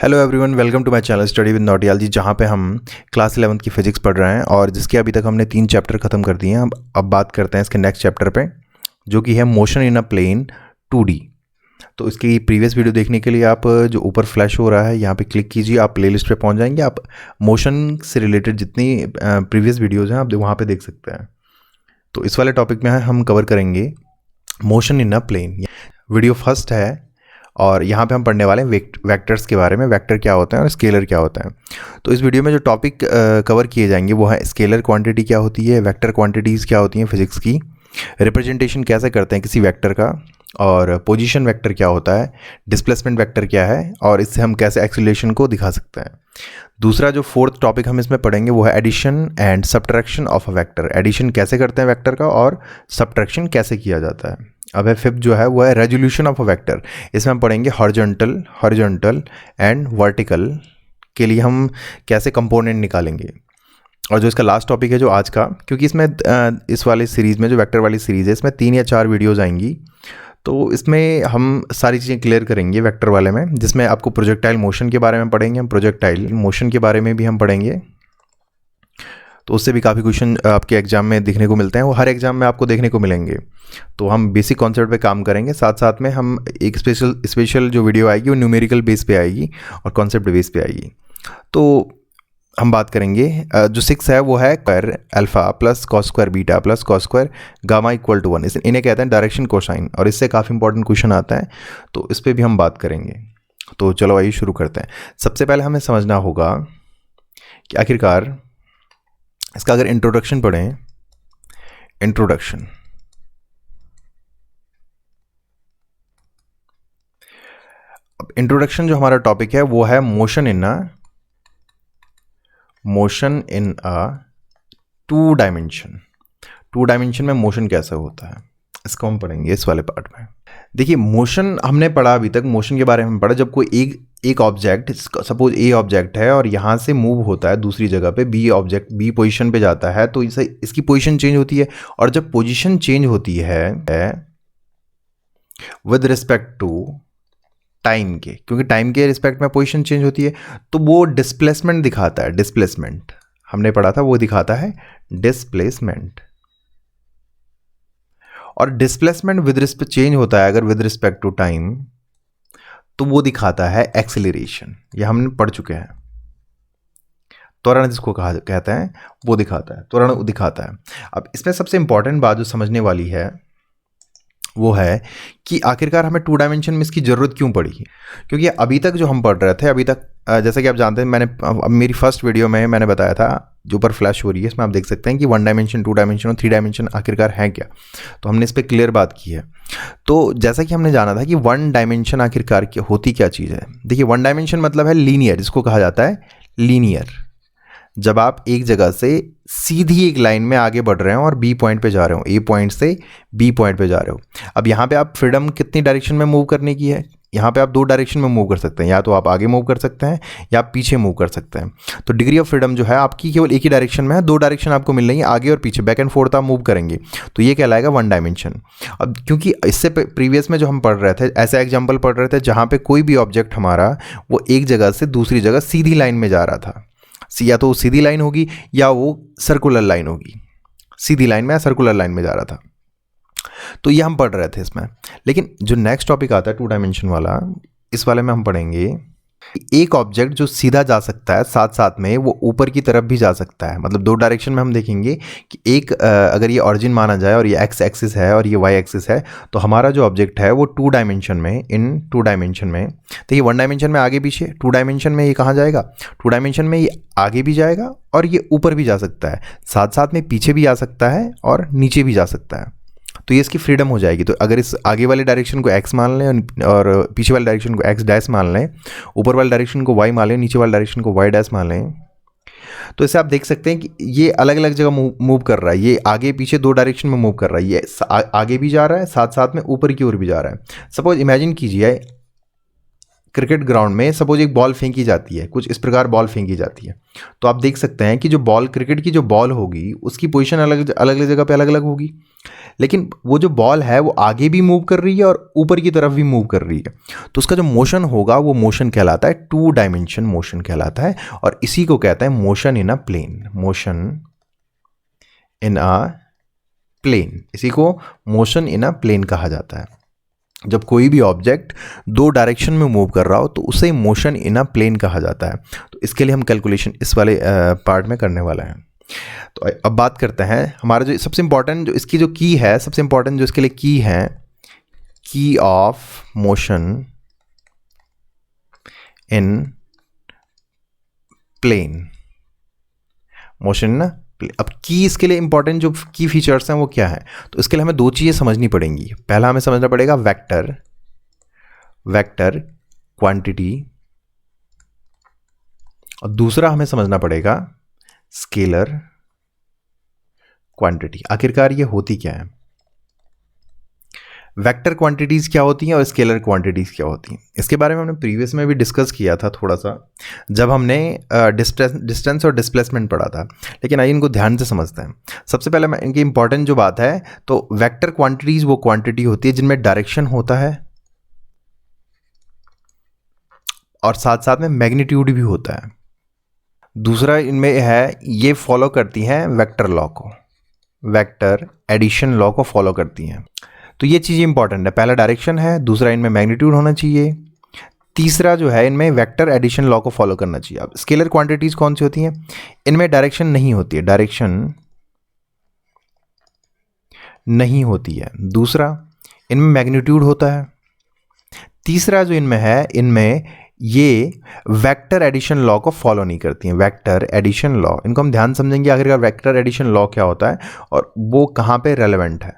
Hello everyone, welcome to my channel study with Nautiyal ji, जहाँ पे हम क्लास 11th की फिजिक्स पढ़ रहे हैं और जिसके अभी तक हमने 3 चैप्टर ख़त्म कर दिए हैं। अब बात करते हैं इसके नेक्स्ट चैप्टर पे, जो कि है motion in a plane 2D। तो इसकी प्रीवियस वीडियो देखने के लिए आप जो ऊपर फ्लैश हो रहा है यहाँ पे क्लिक कीजिए, आप प्लेलिस्ट पे पहुँच जाएंगे। आप मोशन से रिलेटेड जितनी प्रीवियस वीडियोज़ हैं आप वहाँ पर देख सकते हैं। तो इस वाले टॉपिक में हम कवर करेंगे motion in a plane. Video first है और यहाँ पे हम पढ़ने वाले हैं वेक्टर्स के बारे में, वेक्टर क्या होते हैं और स्केलर क्या होता है। तो इस वीडियो में जो टॉपिक कवर किए जाएंगे वो है स्केलर क्वांटिटी क्या होती है, वेक्टर क्वांटिटीज़ क्या होती हैं फिजिक्स की, रिप्रेजेंटेशन कैसे करते हैं किसी वेक्टर का, और पोजीशन वेक्टर क्या होता है, डिस्प्लेसमेंट वेक्टर क्या है और इससे हम कैसे एक्सीलरेशन को दिखा सकते हैं। दूसरा जो फोर्थ टॉपिक हम इसमें पढ़ेंगे वो है addition and subtraction of a vector. Addition कैसे करते हैं वेक्टर का और सबट्रैक्शन कैसे किया जाता है। अब है फिफ्थ जो है वो है रेजोल्यूशन ऑफ अ वेक्टर। इसमें हम पढ़ेंगे हॉरिजॉन्टल एंड वर्टिकल के लिए हम कैसे कंपोनेंट निकालेंगे। और जो इसका लास्ट टॉपिक है जो आज का, क्योंकि इसमें इस वाले सीरीज़ में जो वेक्टर वाली सीरीज़ है इसमें 3 या 4 वीडियोज़ आएंगी, तो इसमें हम सारी चीज़ें क्लियर करेंगे वेक्टर वाले में, जिसमें आपको प्रोजेक्टाइल मोशन के बारे में पढ़ेंगे, हम प्रोजेक्टाइल मोशन के बारे में भी हम पढ़ेंगे। तो उससे भी काफ़ी क्वेश्चन आपके एग्जाम में देखने को मिलते हैं, वो हर एग्जाम में आपको देखने को मिलेंगे। तो हम बेसिक कॉन्सेप्ट पे काम करेंगे, साथ साथ में हम एक स्पेशल जो वीडियो आएगी वो न्यूमेरिकल बेस पे आएगी और कॉन्सेप्ट बेस पे आएगी। तो हम बात करेंगे जो 6 है वो है square alpha plus cos square beta plus cos square gamma equal to 1। इन्हें कहते हैं डायरेक्शन कोसाइन, और इससे काफ़ी इंपॉर्टेंट क्वेश्चन आता है, तो इस पर भी हम बात करेंगे। तो चलो आइए शुरू करते हैं। सबसे पहले हमें समझना होगा कि आखिरकार इसका अगर इंट्रोडक्शन पढ़ें, इंट्रोडक्शन, अब इंट्रोडक्शन जो हमारा टॉपिक है वो है motion in a 2 dimension. 2 dimension में मोशन कैसे होता है इसको हम पढ़ेंगे इस वाले पार्ट में। देखिए, मोशन हमने पढ़ा अभी तक, मोशन के बारे में पढ़ा जब कोई एक ऑब्जेक्ट, सपोज ए ऑब्जेक्ट है और यहाँ से मूव होता है दूसरी जगह पे, बी पोजीशन पे जाता है, तो इसकी पोजीशन चेंज होती है। और जब पोजीशन चेंज होती है विद रिस्पेक्ट टू टाइम के, क्योंकि टाइम के रिस्पेक्ट में पोजीशन चेंज होती है, तो वो डिस्प्लेसमेंट दिखाता है। डिस्प्लेसमेंट हमने पढ़ा था, वो दिखाता है डिस्प्लेसमेंट। और डिस्प्लेसमेंट विद रिस्पेक्ट चेंज होता है अगर विद रिस्पेक्ट टू टाइम, तो वो दिखाता है एक्सेलरेशन। ये हमने पढ़ चुके हैं। त्वरण जिसको कहते हैं वो दिखाता है, त्वरण दिखाता है। अब इसमें सबसे इंपॉर्टेंट बात जो समझने वाली है वो है कि आखिरकार हमें 2 डायमेंशन में इसकी ज़रूरत क्यों पड़ी। क्योंकि अभी तक जो हम पढ़ रहे थे, अभी तक जैसा कि आप जानते हैं, अब मेरी फर्स्ट वीडियो में मैंने बताया था, जो ऊपर फ्लैश हो रही है इसमें आप देख सकते हैं कि 1 डायमेंशन, 2 डायमेंशन और 3 डायमेंशन आखिरकार है क्या। तो हमने इस पर क्लियर बात की है। तो जैसा कि हमने जाना था कि 1 डायमेंशन आखिरकार होती क्या चीज़ है। देखिए, 1 डायमेंशन मतलब है लीनियर, जिसको कहा जाता है लीनियर। जब आप एक जगह से सीधी एक लाइन में आगे बढ़ रहे हो और बी पॉइंट पे जा रहे हो, ए पॉइंट से बी पॉइंट पे जा रहे हो। अब यहाँ पे आप फ्रीडम कितनी डायरेक्शन में मूव करने की है, यहाँ पे आप 2 डायरेक्शन में मूव कर सकते हैं, या तो आप आगे मूव कर सकते हैं या आप पीछे मूव कर सकते हैं। तो डिग्री ऑफ फ्रीडम जो है आपकी केवल एक ही डायरेक्शन में है, 2 डायरेक्शन आपको मिल रही है, आगे और पीछे, बैक एंड फोर्थ आप मूव करेंगे, तो ये कहलाएगा 1 डायमेंशन। अब क्योंकि इससे प्रीवियस में जो हम पढ़ रहे थे, ऐसा एग्जाम्पल पढ़ रहे थे जहाँ पे कोई भी ऑब्जेक्ट हमारा वो एक जगह से दूसरी जगह सीधी लाइन में जा रहा था, या तो सीधी लाइन होगी या वो सर्कुलर लाइन होगी, सीधी लाइन में या सर्कुलर लाइन में जा रहा था। तो ये हम पढ़ रहे थे इसमें। लेकिन जो नेक्स्ट टॉपिक आता है 2 डायमेंशन वाला, इस वाले में हम पढ़ेंगे एक ऑब्जेक्ट जो सीधा जा सकता है, साथ साथ में वो ऊपर की तरफ भी जा सकता है। मतलब 2 डायरेक्शन में हम देखेंगे कि एक अगर ये ऑरिजिन माना जाए और ये एक्स एक्सिस है और ये वाई एक्सिस है, तो हमारा जो ऑब्जेक्ट है वो 2 डायमेंशन में, इन 2 डायमेंशन में, तो ये 1 डायमेंशन में आगे पीछे, 2 डायमेंशन में ये कहाँ जाएगा, 2 डायमेंशन में ये आगे भी जाएगा और ये ऊपर भी जा सकता है, साथ साथ में पीछे भी आ सकता है और नीचे भी जा सकता है। तो ये इसकी फ्रीडम हो जाएगी। तो अगर इस आगे वाले डायरेक्शन को x मान लें और पीछे वाले डायरेक्शन को x डैश मान लें, ऊपर वाले डायरेक्शन को y मान लें, नीचे वाले डायरेक्शन को y डैश मान लें, तो इसे आप देख सकते हैं कि ये अलग अलग जगह मूव कर रहा है। ये आगे पीछे 2 डायरेक्शन में मूव कर रहा है, ये आगे भी जा रहा है, साथ साथ में ऊपर की ओर भी जा रहा है। सपोज इमेजिन कीजिए क्रिकेट ग्राउंड में सपोज एक बॉल फेंकी जाती है, कुछ इस प्रकार बॉल फेंकी जाती है, तो आप देख सकते हैं कि जो बॉल, क्रिकेट की जो बॉल होगी उसकी पोजीशन अलग अलग जगह पे अलग अलग होगी, लेकिन वो जो बॉल है वो आगे भी मूव कर रही है और ऊपर की तरफ भी मूव कर रही है। तो उसका जो मोशन होगा वो मोशन कहलाता है, 2 डायमेंशन मोशन कहलाता है, और इसी को कहते हैं motion in a plane. Motion in a plane, इसी को मोशन इन अ प्लेन कहा जाता है। जब कोई भी ऑब्जेक्ट 2 डायरेक्शन में मूव कर रहा हो तो उसे मोशन इन अ प्लेन कहा जाता है। तो इसके लिए हम कैलकुलेशन इस वाले पार्ट में करने वाला है। तो अब बात करते हैं हमारा जो सबसे इंपॉर्टेंट, जो इसकी जो की है, सबसे इंपॉर्टेंट जो इसके लिए की है, की of motion in plane, motion ना। अब की, इसके लिए इंपॉर्टेंट जो की फीचर्स हैं वो क्या है, तो इसके लिए हमें 2 चीज़ें समझनी पड़ेंगी। पहला हमें समझना पड़ेगा वेक्टर, वेक्टर क्वांटिटी, और दूसरा हमें समझना पड़ेगा स्केलर क्वांटिटी। आखिरकार ये होती क्या है, वेक्टर क्वांटिटीज़ क्या होती हैं और स्केलर क्वांटिटीज़ क्या होती हैं, इसके बारे में हमने प्रीवियस में भी डिस्कस किया था थोड़ा सा, जब हमने डिस्टेंस और डिस्प्लेसमेंट पढ़ा था। लेकिन आइए इनको ध्यान से समझते हैं। सबसे पहले मैं इनकी इंपॉर्टेंट जो बात है, तो वेक्टर क्वांटिटीज़ वो क्वांटिटी होती है जिनमें डायरेक्शन होता है और साथ साथ में मैग्नीट्यूड भी होता है। दूसरा इनमें है, ये फॉलो करती हैं वेक्टर लॉ को, वेक्टर एडिशन लॉ को फॉलो करती हैं। तो ये चीज़ इंपॉर्टेंट है, पहला डायरेक्शन है, दूसरा इनमें मैग्नीट्यूड होना चाहिए, तीसरा जो है इनमें वेक्टर एडिशन लॉ को फॉलो करना चाहिए। अब स्केलर क्वांटिटीज़ कौन सी होती हैं, इनमें डायरेक्शन नहीं होती है, डायरेक्शन नहीं होती है। दूसरा इनमें मैग्नीट्यूड होता है। तीसरा जो इनमें है, इनमें ये वेक्टर एडिशन लॉ को फॉलो नहीं करती हैं, वेक्टर एडिशन लॉ। इनको हम ध्यान समझेंगे आखिरकार वेक्टर एडिशन लॉ क्या होता है और वो कहाँ पे रेलेवेंट है।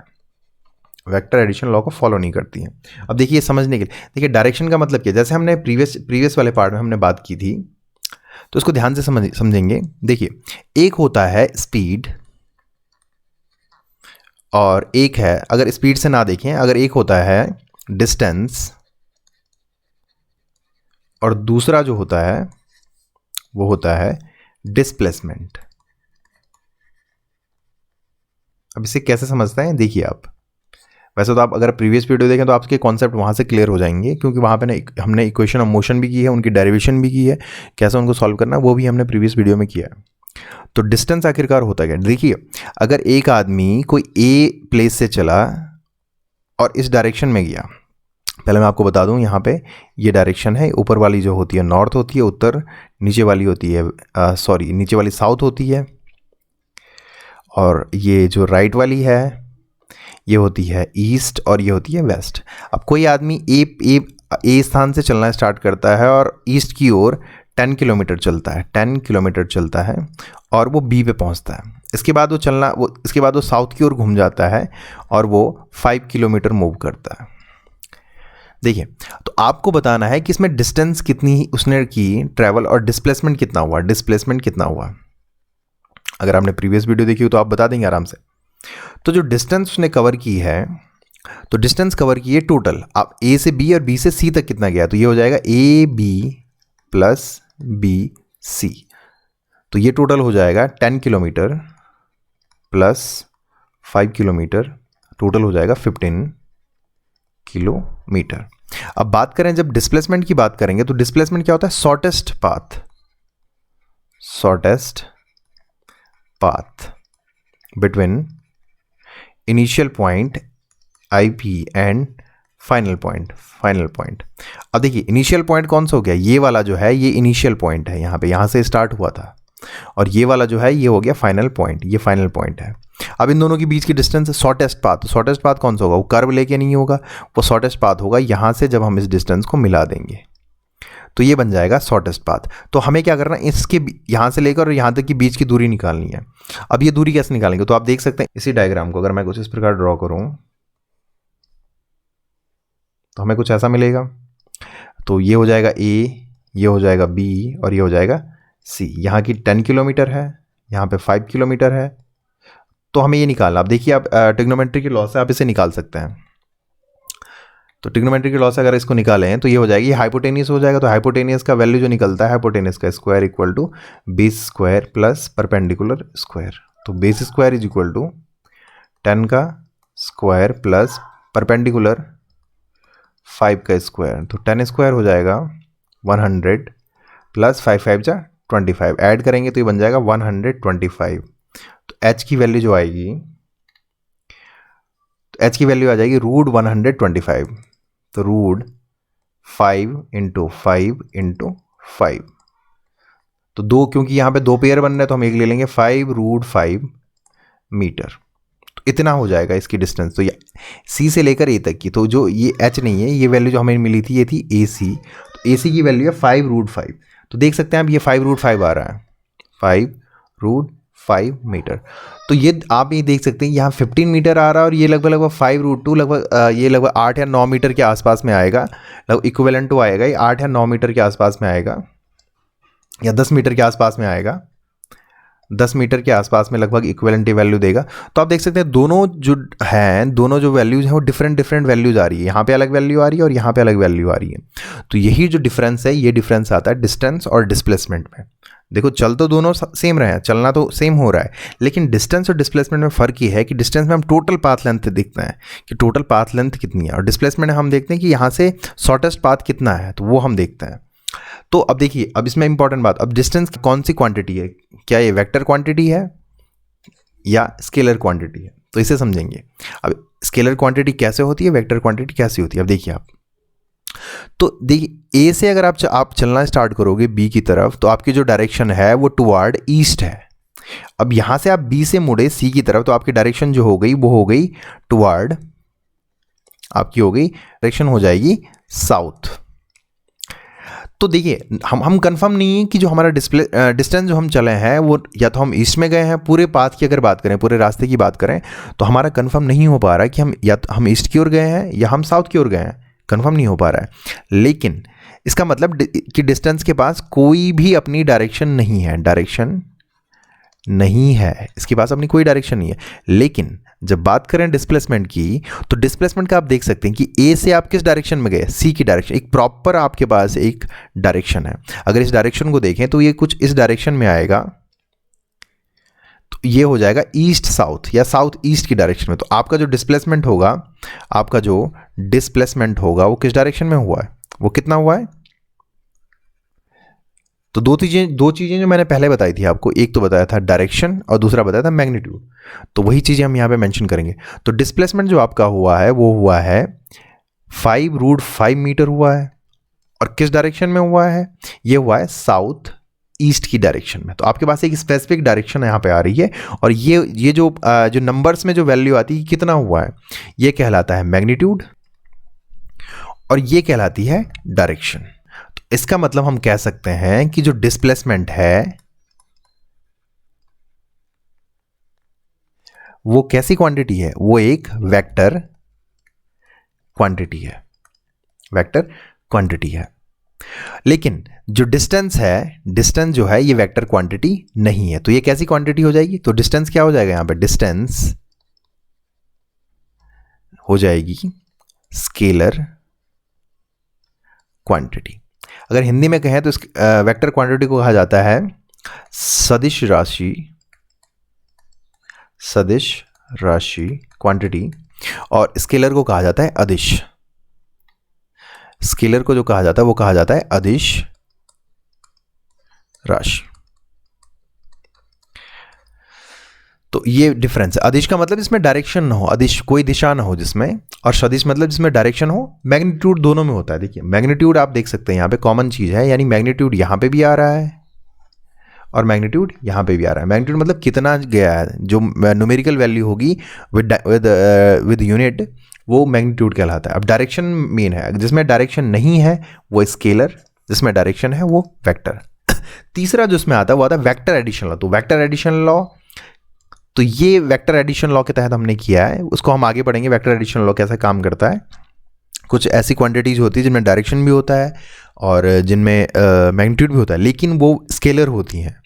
वेक्टर एडिशन लॉ को फॉलो नहीं करती हैं। अब देखिए समझने के लिए, देखिए डायरेक्शन का मतलब क्या, जैसे हमने प्रीवियस वाले पार्ट में हमने बात की थी, तो इसको ध्यान से समझेंगे। देखिए एक होता है स्पीड और एक है, अगर स्पीड से ना देखें, अगर एक होता है डिस्टेंस और दूसरा जो होता है वो होता है डिस्प्लेसमेंट। अब इसे कैसे समझते हैं, देखिए आप, वैसे तो आप अगर प्रीवियस वीडियो देखें तो आपके कॉन्सेप्ट वहाँ से क्लियर हो जाएंगे, क्योंकि वहाँ पे ना हमने इक्वेशन ऑफ मोशन भी की है, उनकी डेरिवेशन भी की है, कैसे उनको सॉल्व करना वो भी हमने प्रीवियस वीडियो में किया है। तो डिस्टेंस आखिरकार होता क्या, देखिए अगर एक आदमी कोई ए प्लेस से चला और इस डायरेक्शन में गया, पहले मैं आपको बता दूं यहाँ पे ये डायरेक्शन है, ऊपर वाली जो होती है नॉर्थ होती है, उत्तर, नीचे वाली होती है नीचे वाली साउथ होती है, और ये जो राइट वाली है ये होती है ईस्ट और ये होती है वेस्ट। अब कोई आदमी ए स्थान से चलना स्टार्ट करता है और ईस्ट की ओर 10 किलोमीटर चलता है, 10 किलोमीटर चलता है और वो बी पे पहुंचता है। इसके बाद वो साउथ की ओर घूम जाता है और वो 5 किलोमीटर मूव करता है। देखिए तो आपको बताना है कि इसमें डिस्टेंस कितनी उसने की ट्रैवल और डिस्प्लेसमेंट कितना हुआ, डिस्प्लेसमेंट कितना हुआ। अगर आपने प्रीवियस वीडियो देखी हो तो आप बता देंगे आराम से। तो जो डिस्टेंस उसने कवर की है, तो डिस्टेंस कवर की है टोटल, आप ए से बी और बी से सी तक कितना गया, तो ये हो जाएगा A B plus B C, तो ये टोटल हो जाएगा 10 किलोमीटर प्लस 5 किलोमीटर, टोटल हो जाएगा 15 किलोमीटर। अब बात करें जब डिस्प्लेसमेंट की बात करेंगे, तो डिस्प्लेसमेंट क्या होता है, shortest path between initial point IP and final point. अब देखिए इनिशियल पॉइंट कौन सा हो गया, ये वाला जो है ये इनिशियल पॉइंट है, यहाँ से स्टार्ट हुआ था, और ये वाला जो है ये हो गया फाइनल पॉइंट, ये फाइनल पॉइंट है। अब इन दोनों के बीच की डिस्टेंस है शॉर्टेस्ट पाथ कौन सा होगा, वो कर्व लेके नहीं होगा, वो शॉर्टेस्ट पाथ होगा यहाँ से, जब हम इस डिस्टेंस को मिला देंगे तो ये बन जाएगा शॉर्टेस्ट पाथ। तो हमें क्या करना है, इसके यहाँ से लेकर और यहाँ तक की बीच की दूरी निकालनी है। अब ये दूरी कैसे निकालेंगे, तो आप देख सकते हैं इसी डायग्राम को अगर मैं कुछ इस प्रकार ड्रॉ करूँ तो हमें कुछ ऐसा मिलेगा। तो ये हो जाएगा A, ये हो जाएगा B और ये हो जाएगा C। यहाँ की 10 किलोमीटर है, यहाँ पे 5 किलोमीटर है, तो हमें ये निकालना। अब देखिए आप ट्रिग्नोमेट्री के लॉ से आप इसे निकाल सकते हैं। तो ट्रिग्नोमेट्रिक लॉ से अगर इसको निकालें तो ये हो जाएगी, हाइपोटेनियस हो जाएगा, तो हाइपोटेनियस का वैल्यू जो निकलता है हाइपोटेनियस का square equal to base square plus perpendicular square. तो base square is equal to 10 का स्क्वायर प्लस परपेंडिकुलर 5 का स्क्वायर, तो 10 स्क्वायर हो जाएगा 100 प्लस 5 5 जा 25, ऐड करेंगे तो ये बन जाएगा 125। तो h की वैल्यू जो आएगी, तो h की वैल्यू आ जाएगी रूट 125, तो रूट 5 इंटू 5 इंटू 5, तो दो, क्योंकि यहाँ पे दो पेयर बन रहे हैं तो हम एक ले लेंगे 5 रूट 5 मीटर। तो इतना हो जाएगा इसकी डिस्टेंस। तो ये सी से लेकर ए तक की, तो जो ये एच नहीं है, ये वैल्यू जो हमें मिली थी ये थी ए सी, तो ए सी की वैल्यू है 5 रूट 5। तो देख सकते हैं अब ये 5 रूट 5 आ रहा है, 5 रूट 5 मीटर। तो ये आप ये देख सकते हैं यहाँ 15 मीटर आ रहा है और ये लगभग 5 रूट 2 लगभग ये लगभग 8 या 9 मीटर के आसपास में आएगा, लगभग इक्विवेलेंट टू आएगा, ये 8 या 9 मीटर के आसपास में आएगा या 10 मीटर के आसपास में आएगा, 10 मीटर के आसपास में लगभग इक्विवेलेंट वैल्यू देगा। तो आप देख सकते हैं दोनों जो हैं, दोनों जो वैल्यूज हैं वो डिफरेंट वैल्यूज आ रही है, यहाँ पे अलग वैल्यू आ रही है और यहाँ पे अलग वैल्यू आ रही है। तो यही जो डिफरेंस है, ये डिफरेंस आता है डिस्टेंस और डिस्प्लेसमेंट में। देखो चल तो दोनों सेम रहे हैं, चलना तो सेम हो रहा है, लेकिन डिस्टेंस और डिस्प्लेसमेंट में फ़र्क ये है कि डिस्टेंस में हम टोटल पाथ लेंथ देखते हैं कि टोटल पाथ लेंथ कितनी है, और डिस्प्लेसमेंट में हम देखते हैं कि यहाँ से शॉर्टेस्ट पाथ कितना है, तो वो हम देखते हैं। तो अब देखिए, अब इसमें इंपॉर्टेंट बात, अब डिस्टेंस कौन सी क्वांटिटी है, क्या ये वेक्टर क्वांटिटी है या स्केलर क्वांटिटी है, तो इसे समझेंगे। अब स्केलर क्वांटिटी कैसे होती है, वेक्टर क्वांटिटी कैसे होती है, अब देखिए आप, तो देखिए ए से अगर आप चलना स्टार्ट करोगे बी की तरफ, तो आपकी जो डायरेक्शन है वो टुवार्ड ईस्ट है। अब यहां से आप बी से मुड़े सी की तरफ, तो आपकी डायरेक्शन जो हो गई वो हो गई टुवार्ड, आपकी हो गई डायरेक्शन हो जाएगी साउथ। तो देखिए हम कंफर्म नहीं है कि जो हमारा डिस्टेंस जो हम चले हैं वो या तो हम ईस्ट में गए हैं, पूरे पाथ की अगर बात करें, पूरे रास्ते की बात करें, तो हमारा कंफर्म नहीं हो पा रहा है कि हम या तो हम ईस्ट की ओर गए हैं या हम साउथ की ओर गए हैं, कंफर्म नहीं हो पा रहा है। लेकिन इसका मतलब कि डिस्टेंस के पास कोई भी अपनी डायरेक्शन नहीं है, डायरेक्शन नहीं है, इसके पास अपनी कोई डायरेक्शन नहीं है। लेकिन जब बात करें डिस्प्लेसमेंट की, तो डिस्प्लेसमेंट का आप देख सकते हैं कि ए से आप किस डायरेक्शन में गए, सी की डायरेक्शन, एक प्रॉपर आपके पास एक डायरेक्शन है। अगर इस डायरेक्शन को देखें तो ये कुछ इस डायरेक्शन में आएगा, तो ये हो जाएगा ईस्ट साउथ या साउथ ईस्ट की डायरेक्शन में। तो आपका जो डिस्प्लेसमेंट होगा, आपका जो डिस्प्लेसमेंट होगा वो किस डायरेक्शन में हुआ है, वो कितना हुआ है। तो दो चीज़ें जो मैंने पहले बताई थी आपको, एक तो बताया था डायरेक्शन और दूसरा बताया था मैग्नीट्यूड, तो वही चीज़ें हम यहाँ पे मेंशन करेंगे। तो डिस्प्लेसमेंट जो आपका हुआ है वो हुआ है 5 रूट 5 मीटर हुआ है, और किस डायरेक्शन में हुआ है, ये हुआ है साउथ ईस्ट की डायरेक्शन में। तो आपके पास एक स्पेसिफिक डायरेक्शन यहाँ पे आ रही है, और ये जो नंबर्स में जो वैल्यू आती है कितना हुआ है, ये कहलाता है मैग्नीट्यूड और ये कहलाती है डायरेक्शन। इसका मतलब हम कह सकते हैं कि जो डिस्प्लेसमेंट है वो कैसी क्वांटिटी है, वो एक वेक्टर क्वांटिटी है, वेक्टर क्वांटिटी है। लेकिन जो डिस्टेंस है, डिस्टेंस जो है ये वेक्टर क्वांटिटी नहीं है, तो ये कैसी क्वांटिटी हो जाएगी, तो डिस्टेंस क्या हो जाएगा, यहां पे डिस्टेंस हो जाएगी स्केलर क्वांटिटी। अगर हिंदी में कहें तो इस वेक्टर क्वांटिटी को कहा जाता है सदिश राशि, सदिश राशि क्वांटिटी, और स्केलर को कहा जाता है अदिश। स्केलर को जो कहा जाता है वो कहा जाता है अदिश राशि। तो ये डिफरेंस है। अदिश का मतलब जिसमें डायरेक्शन ना हो, अदिश कोई दिशा ना हो जिसमें, और सदिश मतलब जिसमें डायरेक्शन हो। मैग्नीट्यूड दोनों में होता है। देखिए मैग्नीट्यूड आप देख सकते हैं यहाँ पे कॉमन चीज़ है, यानी मैग्नीट्यूड यहाँ पे भी आ रहा है और मैग्नीट्यूड यहाँ पे भी आ रहा है। मैग्नीट्यूड मतलब कितना गया है, जो न्यूमेरिकल वैल्यू होगी विद यूनिट, वो मैग्नीट्यूड कहलाता है। अब डायरेक्शन मेन है, जिसमें डायरेक्शन नहीं है वो स्केलर, जिसमें डायरेक्शन है वो वेक्टर। तीसरा जो इसमें आता है वो आता है वेक्टर एडिशन लॉ। तो वेक्टर एडिशन लॉ, तो ये वेक्टर एडिशन लॉ के तहत हमने किया है, उसको हम आगे पढ़ेंगे वेक्टर एडिशन लॉ कैसे काम करता है। कुछ ऐसी क्वांटिटीज होती है जिनमें डायरेक्शन भी होता है और जिनमें मैग्नीट्यूड भी होता है, लेकिन वो स्केलर होती हैं।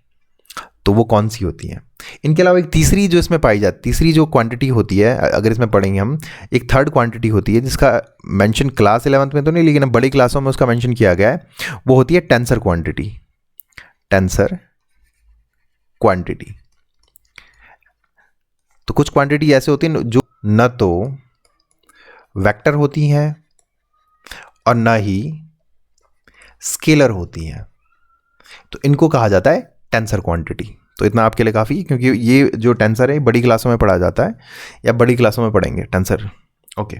तो वो कौन सी होती है। इनके अलावा एक तीसरी जो इसमें पाई जाती, तीसरी जो क्वांटिटी होती है, अगर इसमें पढ़ेंगे हम, एक थर्ड क्वांटिटी होती है जिसका मेंशन क्लास 11th में तो नहीं, लेकिन बड़ी क्लासों में उसका मेंशन किया गया है, वो होती है टेंसर क्वांटिटी। Tensor quantity. तो कुछ क्वांटिटी ऐसे होती है जो न तो वेक्टर होती हैं और न ही स्केलर होती हैं, तो इनको कहा जाता है टेंसर क्वांटिटी। तो इतना आपके लिए काफ़ी है, क्योंकि ये जो टेंसर है बड़ी क्लासों में पढ़ा जाता है, या बड़ी क्लासों में पढ़ेंगे टेंसर। ओके,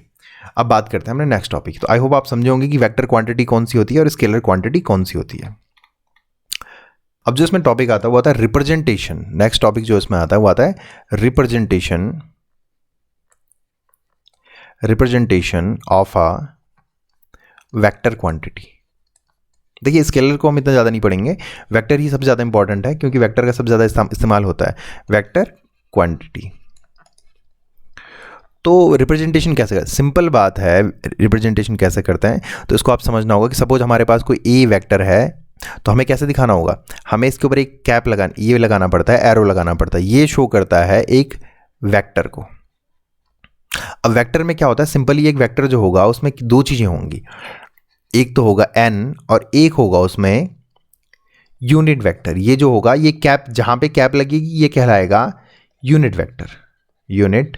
अब बात करते हैं हमने नेक्स्ट टॉपिक। तो आई होप आप समझे होंगे कि वेक्टर क्वांटिटी कौन सी होती है और स्केलर क्वांटिटी कौन सी होती है। अब जो इसमें टॉपिक आता है वो आता है रिप्रेजेंटेशन। नेक्स्ट टॉपिक जो इसमें आता है वो आता है representation, representation of a vector quantity. देखिए स्केलर को हम इतना ज़्यादा नहीं पढ़ेंगे, वेक्टर ही सबसे ज़्यादा इंपॉर्टेंट है, क्योंकि वेक्टर का सबसे ज़्यादा इस्तेमाल होता है, वेक्टर क्वांटिटी। तो रिप्रेजेंटेशन कैसे करते हैं, सिंपल बात है, रिप्रेजेंटेशन कैसे करते हैं तो इसको आप समझना होगा कि सपोज हमारे पास कोई ए वेक्टर है, तो हमें कैसे दिखाना होगा, हमें इसके ऊपर एक कैप ये लगाना पड़ता है, एरो लगाना पड़ता है, ये शो करता है एक वेक्टर को। अब वेक्टर में क्या होता है, सिंपली एक वेक्टर जो होगा उसमें दो चीज़ें होंगी, एक तो होगा n और एक होगा उसमें यूनिट वेक्टर। ये जो होगा, ये कैप जहां पे कैप लगेगी ये कहलाएगा unit vector. Unit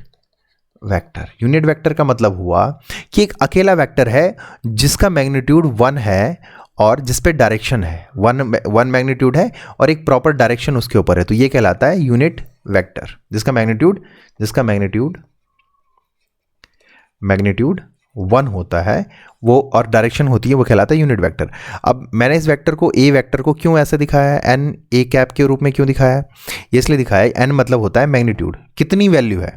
vector, unit vector का मतलब हुआ कि एक अकेला वेक्टर है जिसका मैग्नीट्यूड 1 है और जिस पे डायरेक्शन है, वन मैग्नीट्यूड है और एक प्रॉपर डायरेक्शन उसके ऊपर है, तो ये कहलाता है यूनिट वेक्टर, जिसका मैग्नीट्यूड 1 होता है वो और डायरेक्शन होती है, वो कहलाता है यूनिट वेक्टर। अब मैंने इस वेक्टर को, ए वेक्टर को क्यों ऐसे दिखाया है, एन ए कैप के रूप में क्यों दिखाया है, ये इसलिए दिखाया है, एन मतलब होता है मैग्नीट्यूड, कितनी वैल्यू है।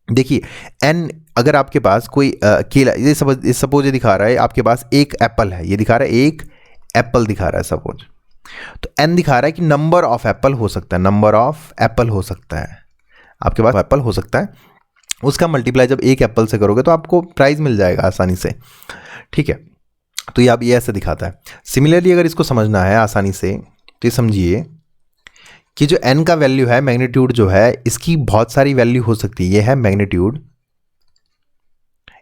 देखिए एन, अगर आपके पास कोई केला, ये सपोज ये दिखा रहा है आपके पास एक एप्पल है, ये दिखा रहा है एक एप्पल दिखा रहा है सपोज, तो एन दिखा रहा है कि नंबर ऑफ एप्पल हो सकता है, नंबर ऑफ एप्पल हो सकता है, आपके पास एप्पल हो सकता है, उसका मल्टीप्लाई जब एक एप्पल से करोगे तो आपको प्राइस मिल जाएगा आसानी से, ठीक है। तो ये आप ये ऐसे दिखाता है। सिमिलरली अगर इसको समझना है आसानी से तो ये समझिए कि जो n का वैल्यू है, मैग्नीट्यूड जो है, इसकी बहुत सारी वैल्यू हो सकती है, ये है मैग्नीट्यूड,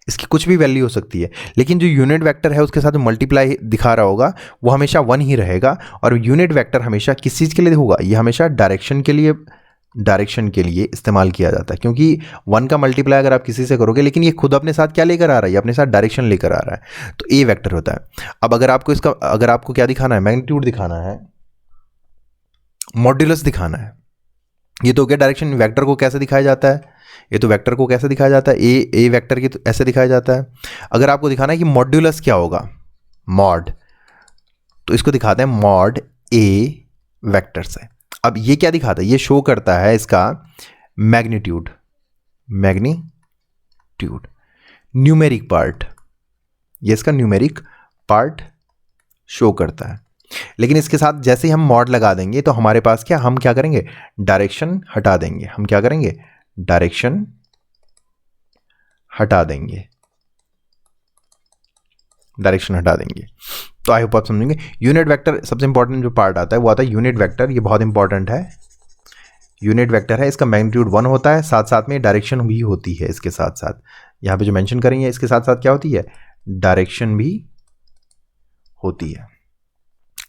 इसकी कुछ भी वैल्यू हो सकती है, लेकिन जो यूनिट वेक्टर है उसके साथ जो मल्टीप्लाई दिखा रहा होगा वो हमेशा 1 ही रहेगा। और यूनिट वेक्टर हमेशा किस चीज़ के लिए होगा, ये हमेशा डायरेक्शन के लिए इस्तेमाल किया जाता है, क्योंकि 1 का मल्टीप्लाई अगर आप किसी से करोगे, लेकिन ये खुद अपने साथ क्या लेकर आ रहा है, ये अपने साथ डायरेक्शन लेकर आ रहा है, तो ए वेक्टर होता है। अब अगर आपको क्या दिखाना है, मैग्नीट्यूड दिखाना है, मॉड्यूलस दिखाना है, ये तो क्या डायरेक्शन, वेक्टर को कैसे दिखाया जाता है, ये तो वेक्टर को कैसे दिखाया जाता है, ए वेक्टर की तो ऐसे दिखाया जाता है। अगर आपको दिखाना है कि मॉड्यूलस क्या होगा, मॉड, तो इसको दिखाते हैं मॉड ए वेक्टर से। अब ये क्या दिखाता है, ये शो करता है इसका मैग्नीट्यूड, न्यूमेरिक पार्ट, ये इसका न्यूमेरिक पार्ट शो करता है। लेकिन इसके साथ जैसे ही हम मॉड लगा देंगे तो हमारे पास क्या, हम क्या करेंगे, डायरेक्शन हटा देंगे, हम क्या करेंगे, डायरेक्शन हटा देंगे, डायरेक्शन हटा देंगे। तो आई होप आप समझेंगे। यूनिट वेक्टर सबसे इंपॉर्टेंट जो पार्ट आता है वो आता है यूनिट वेक्टर, ये बहुत इंपॉर्टेंट है। यूनिट वेक्टर है, इसका मैग्नीट्यूड 1 होता है, साथ साथ में डायरेक्शन भी होती है, इसके साथ साथ यहाँ पे जो मेंशन करेंगे इसके साथ साथ क्या होती है, डायरेक्शन भी होती है।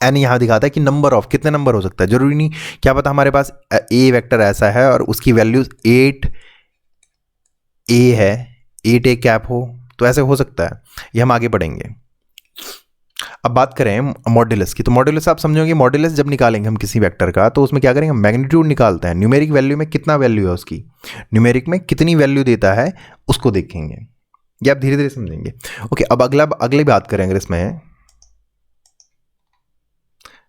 एन यहाँ दिखाता है कि नंबर ऑफ, कितने नंबर हो सकता है, जरूरी नहीं, क्या पता हमारे पास ए वेक्टर ऐसा है और उसकी वैल्यू 8 ए है, 8 ए कैप हो, तो ऐसे हो सकता है, ये हम आगे पढ़ेंगे। अब बात करें मॉड्यूलस की, तो मॉड्यूलस आप समझोगे, मॉड्यूलस जब निकालेंगे हम किसी वेक्टर का तो उसमें क्या करेंगे, मैग्नीट्यूड निकालते हैं, न्यूमेरिक वैल्यू में कितना वैल्यू है उसकी, न्यूमेरिक में कितनी वैल्यू देता है उसको देखेंगे, ये आप धीरे धीरे समझेंगे। ओके, अब अगली बात करें, अगर इसमें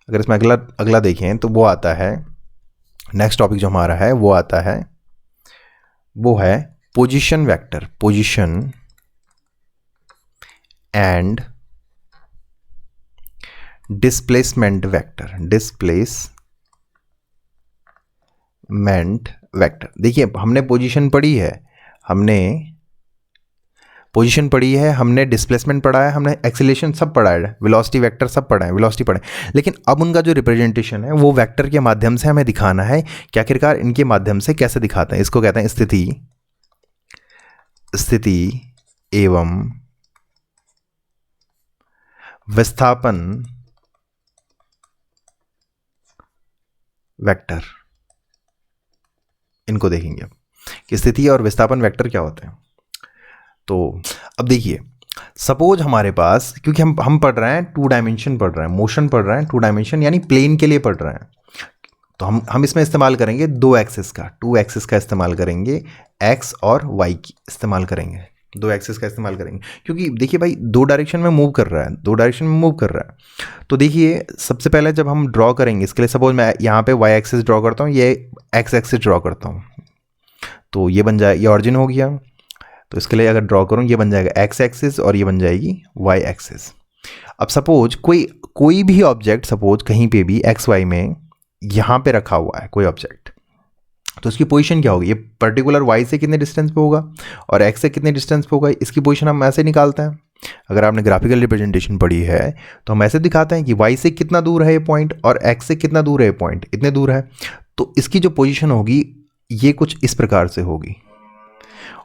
अगला देखें तो वो आता है, नेक्स्ट टॉपिक जो हमारा है वो आता है, वो है position vector, position and displacement vector, displacement vector. देखिए हमने पोजीशन पढ़ी है, हमने पोजीशन पढ़ी है, हमने डिस्प्लेसमेंट पढ़ा है, हमने एक्सीलरेशन सब पढ़ा है, वेलोसिटी वेक्टर सब पढ़ा है, वेलोसिटी पढ़े, लेकिन अब उनका जो रिप्रेजेंटेशन है वो वेक्टर के माध्यम से हमें दिखाना है कि आखिरकार इनके माध्यम से कैसे दिखाते हैं। इसको कहते हैं स्थिति एवं विस्थापन वेक्टर। इनको देखेंगे अब कि स्थिति और विस्थापन वेक्टर क्या होते हैं। तो अब देखिए, सपोज हमारे पास, क्योंकि हम पढ़ रहे हैं 2 डायमेंशन पढ़ रहे हैं, मोशन पढ़ रहे हैं 2 डायमेंशन यानी प्लेन के लिए पढ़ रहे हैं, तो हम इसमें इस्तेमाल करेंगे 2 एक्सिस का, 2 एक्सिस का इस्तेमाल करेंगे, एक्स और वाई की इस्तेमाल करेंगे, 2 एक्सिस का इस्तेमाल करेंगे, क्योंकि देखिए भाई 2 डायरेक्शन में मूव कर रहा है, 2 डायरेक्शन में मूव कर रहा है। तो देखिए सबसे पहले जब हम ड्रॉ करेंगे, इसके लिए सपोज मैं यहाँ पे वाई एक्सिस ड्रॉ करता हूँ, ये एक्स एक्सिस ड्रॉ करता हूँ, तो ये बन जाए, ये ऑरिजिन हो गया। तो इसके लिए अगर ड्रॉ करूँ, ये बन जाएगा एक्स एक्सिस और ये बन जाएगी वाई एक्सिस। अब सपोज कोई भी ऑब्जेक्ट सपोज कहीं पे भी एक्स वाई में यहाँ पे रखा हुआ है कोई ऑब्जेक्ट, तो इसकी पोजीशन क्या होगी, ये पर्टिकुलर वाई से कितने डिस्टेंस पे होगा और एक्स से कितने डिस्टेंस पे होगा, इसकी पोजीशन हम ऐसे निकालते हैं। अगर आपने ग्राफिकल रिप्रेजेंटेशन पढ़ी है तो हम ऐसे दिखाते हैं कि वाई से कितना दूर है ये पॉइंट और एक्स से कितना दूर है ये पॉइंट, इतने दूर है, तो इसकी जो पोजीशन होगी ये कुछ इस प्रकार से होगी,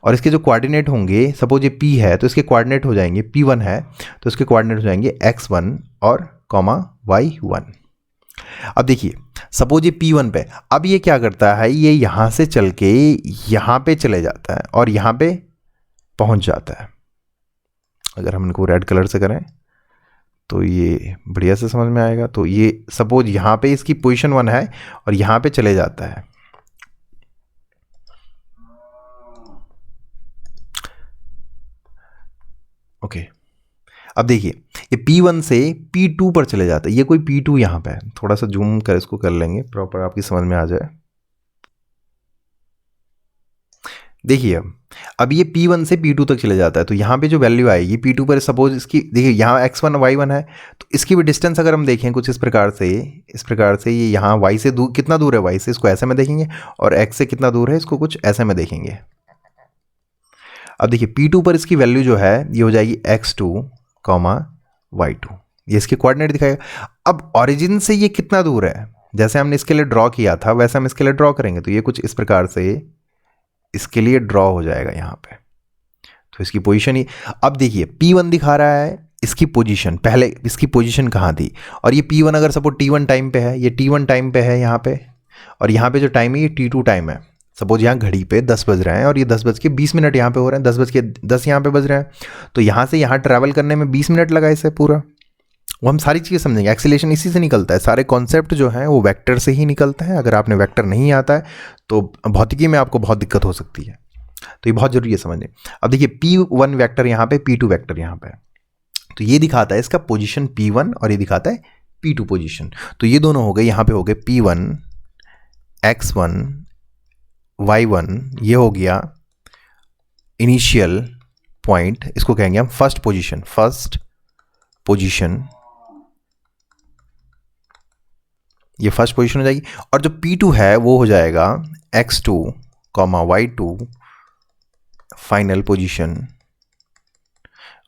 और इसके जो कोऑर्डिनेट होंगे, सपोज ये P है तो इसके कोऑर्डिनेट हो जाएंगे, P1 है तो इसके कोऑर्डिनेट हो जाएंगे x1 और y1। अब देखिए सपोज ये P1 पे, अब ये क्या करता है, ये यहाँ से चल के यहाँ पे चले जाता है और यहाँ पे पहुँच जाता है। अगर हम इनको रेड कलर से करें तो ये बढ़िया से समझ में आएगा। तो ये सपोज यहाँ पे इसकी पोजीशन 1 है और यहाँ पे चले जाता है, ओके। अब देखिए ये P1 से P2 पर चले जाता है, ये कोई P2 यहाँ पे है, थोड़ा सा जूम कर इसको कर लेंगे प्रॉपर आपकी समझ में आ जाए। देखिए अब ये P1 से P2 तक चले जाता है, तो यहाँ पे जो वैल्यू आएगी P2 पर, सपोज इसकी देखिए यहाँ x1 y1 है, तो इसकी भी डिस्टेंस अगर हम देखें कुछ इस प्रकार से ये यहाँ y से दूर, कितना दूर है y से, इसको ऐसे में देखेंगे, और x से कितना दूर है इसको कुछ ऐसे में देखेंगे। अब देखिए P2 पर इसकी वैल्यू जो है ये हो जाएगी x2, y2, ये इसके कोऑर्डिनेट दिखाएगा। अब ओरिजिन से ये कितना दूर है, जैसे हमने इसके लिए ड्रॉ किया था वैसे हम इसके लिए ड्रॉ करेंगे, तो ये कुछ इस प्रकार से इसके लिए ड्रॉ हो जाएगा यहाँ पे। तो इसकी पोजीशन ही, अब देखिए P1 दिखा रहा है इसकी पोजीशन, पहले इसकी पोजीशन कहाँ थी, और ये P1 अगर सपोज T1 टाइम पे है, ये T1 टाइम पे है यहाँ पे, और यहाँ पे जो टाइम है ये T2 टाइम है। सपोज यहाँ घड़ी पे 10 बज रहे हैं और ये 10:20 यहाँ पे हो रहे हैं, 10:10 यहाँ पे बज रहे हैं, तो यहाँ से यहाँ ट्रैवल करने में 20 मिनट लगा इसे पूरा। वो हम सारी चीज़ें समझेंगे, एक्सीलरेशन इसी से निकलता है, सारे कॉन्सेप्ट जो हैं वो वेक्टर से ही निकलते हैं। अगर आपने वेक्टर नहीं आता है तो भौतिकी में आपको बहुत दिक्कत हो सकती है, तो ये बहुत जरूरी है समझने। अब देखिए P1 वेक्टर यहाँ पे, P2 वेक्टर यहाँ पे, तो ये दिखाता है इसका पोजीशन P1 और ये दिखाता है P2 पोजीशन। तो ये दोनों हो गए, यहाँ पे हो गए P1 x1 y1, ये हो गया इनिशियल पॉइंट, इसको कहेंगे हम फर्स्ट पोजीशन, ये फर्स्ट पोजीशन हो जाएगी। और जो P2 है वो हो जाएगा x2, y2 फाइनल पोजीशन,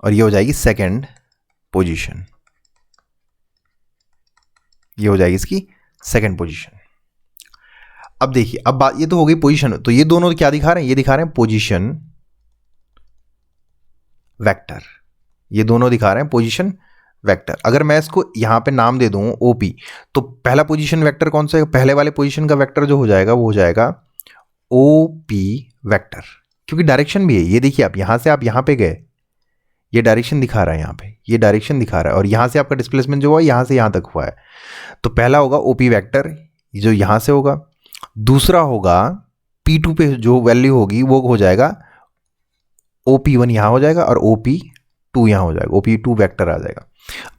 और ये हो जाएगी सेकंड पोजीशन, ये हो जाएगी इसकी सेकंड पोजीशन। अब देखिए, अब बात ये तो हो गई पोजीशन, तो ये दोनों क्या दिखा रहे हैं, ये दिखा रहे हैं पोजीशन वेक्टर, ये दोनों दिखा रहे हैं पोजीशन वेक्टर। अगर मैं इसको यहाँ पे नाम दे दूँ OP, तो पहला पोजीशन वेक्टर कौन सा है, पहले वाले पोजीशन का वेक्टर जो हो जाएगा वो हो जाएगा OP वेक्टर, क्योंकि डायरेक्शन भी है। ये देखिए आप यहाँ से आप यहाँ पे गए, ये डायरेक्शन दिखा रहा है, यहाँ पे ये डायरेक्शन दिखा रहा है, और यहाँ से आपका डिस्प्लेसमेंट जो हुआ यहाँ से यहाँ तक हुआ है। तो पहला होगा OP वेक्टर जो यहाँ से होगा, दूसरा होगा P2 पे जो वैल्यू होगी वो हो जाएगा OP1 यहाँ हो जाएगा और OP2 यहाँ हो जाएगा, OP2 वेक्टर आ जाएगा।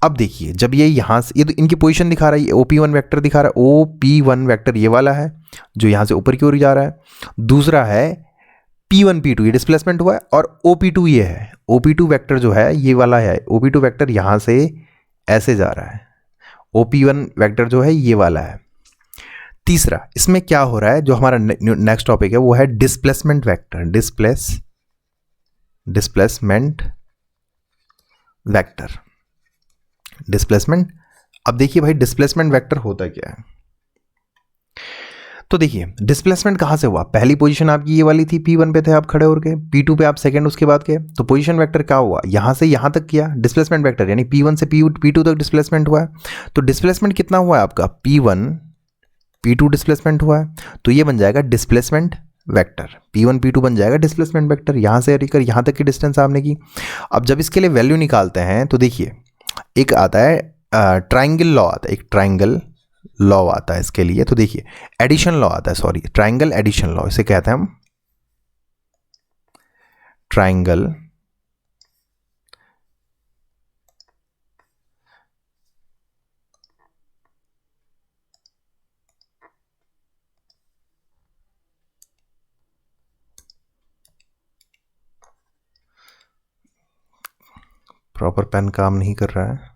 अब देखिए जब ये यहाँ से, ये तो इनकी पोजीशन दिखा रहा है, ये OP1 वेक्टर दिखा रहा है, OP1 वेक्टर ये वाला है जो यहाँ से ऊपर की ओर जा रहा है, दूसरा है P1 P2 ये डिस्प्लेसमेंट हुआ है, और OP2 ये है, OP2 वेक्टर जो है ये वाला है, OP2 वेक्टर यहाँ से ऐसे जा रहा है, OP1 वेक्टर जो है ये वाला है। तीसरा इसमें क्या हो रहा है, जो हमारा नेक्स्ट टॉपिक है वो है displacement vector, displacement displacement vector. Displacement, अब देखिए भाई डिस्प्लेसमेंट वेक्टर होता क्या है। तो देखिए डिस्प्लेसमेंट कहाँ से हुआ, पहली पोजीशन आपकी ये वाली थी, P1 पे थे आप खड़े होकर, P2 पे आप सेकंड उसके बाद गए, तो पोजीशन वेक्टर क्या हुआ, यहाँ से यहाँ तक किया डिस्प्लेसमेंट वेक्टर, यानी P1 से P2 तक डिस्प्लेसमेंट हुआ है। तो डिस्प्लेसमेंट कितना हुआ है आपका, P1 P2 डिस्प्लेसमेंट हुआ है, तो ये बन जाएगा डिस्प्लेसमेंट वेक्टर। P1 P2 बन जाएगा डिस्प्लेसमेंट वेक्टर, यहाँ से लेकर यहाँ तक की डिस्टेंस आपने की। अब जब इसके लिए वैल्यू निकालते हैं तो देखिए एक आता है ट्राइंगल लॉ आता है, एक ट्राइंगल लॉ आता है इसके लिए। तो देखिए एडिशन लॉ आता है, सॉरी ट्राइंगल एडिशन लॉ इसे कहते हैं हम, ट्राइंगल प्रॉपर पेन काम नहीं कर रहा है।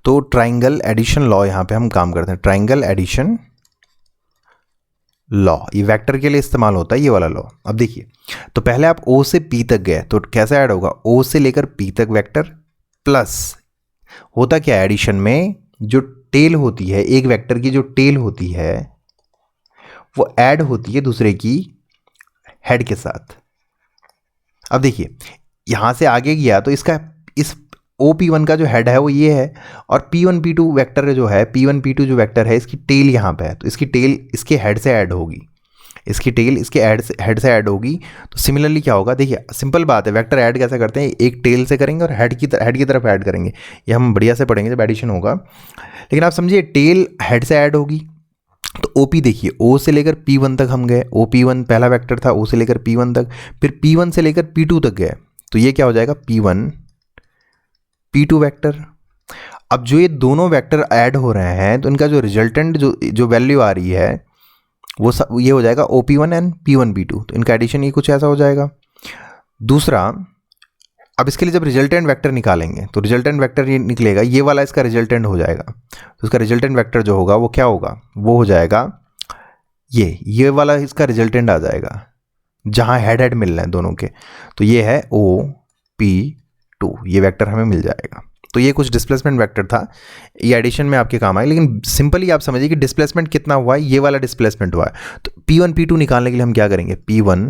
तो ट्राइंगल एडिशन लॉ यहां पे हम काम करते हैं, ट्राइंगल एडिशन लॉ, ये वेक्टर के लिए इस्तेमाल होता है ये वाला लॉ। अब देखिए तो पहले आप O से P तक गए तो कैसे ऐड होगा, O से लेकर P तक वेक्टर, प्लस होता क्या है एडिशन में, जो टेल होती है एक वेक्टर की, जो टेल होती है वो ऐड होती है दूसरे की हेड के साथ। अब देखिए यहां से आगे गया तो इसका इस OP1 का जो हेड है वो ये है, और P1 P2 वेक्टर जो है, P1 P2 जो वेक्टर है इसकी टेल यहाँ पे है, तो इसकी टेल इसके हेड से ऐड होगी, इसकी टेल इसके हेड से ऐड होगी। तो सिमिलरली क्या होगा, देखिए सिंपल बात है, वेक्टर ऐड कैसे करते हैं, एक टेल से करेंगे और हेड की तरफ ऐड करेंगे, ये हम बढ़िया से पढ़ेंगे जब एडिशन होगा। लेकिन आप समझिए टेल हेड से ऐड होगी, तो OP देखिए O से लेकर P1 तक हम गए, OP1 पहला वेक्टर था, O से लेकर P1 तक, फिर P1 से लेकर P2 तक गए, तो ये क्या हो जाएगा P1 P2 वेक्टर। अब जो ये दोनों वेक्टर ऐड हो रहे हैं तो इनका जो रिजल्टेंट जो वैल्यू आ रही है वो ये हो जाएगा OP1 एंड P1 P2, तो इनका एडिशन ये कुछ ऐसा हो जाएगा। दूसरा, अब इसके लिए जब रिजल्टेंट वेक्टर निकालेंगे तो रिजल्टेंट वेक्टर ये निकलेगा, ये वाला इसका रिजल्टेंट हो जाएगा, तो इसका रिजल्टेंट वेक्टर जो होगा वो क्या होगा, वो हो जाएगा ये वाला इसका रिजल्टेंट आ जाएगा जहाँ हेड हेड मिल रहे हैं दोनों के, तो ये है OP2, ये वेक्टर हमें मिल जाएगा। तो ये कुछ डिस्प्लेसमेंट वेक्टर था, ये एडिशन में आपके काम आए, लेकिन सिंपली आप समझिए कि डिस्प्लेसमेंट कितना हुआ है, ये वाला डिस्प्लेसमेंट हुआ है। तो P1 P2 निकालने के लिए हम क्या करेंगे, P1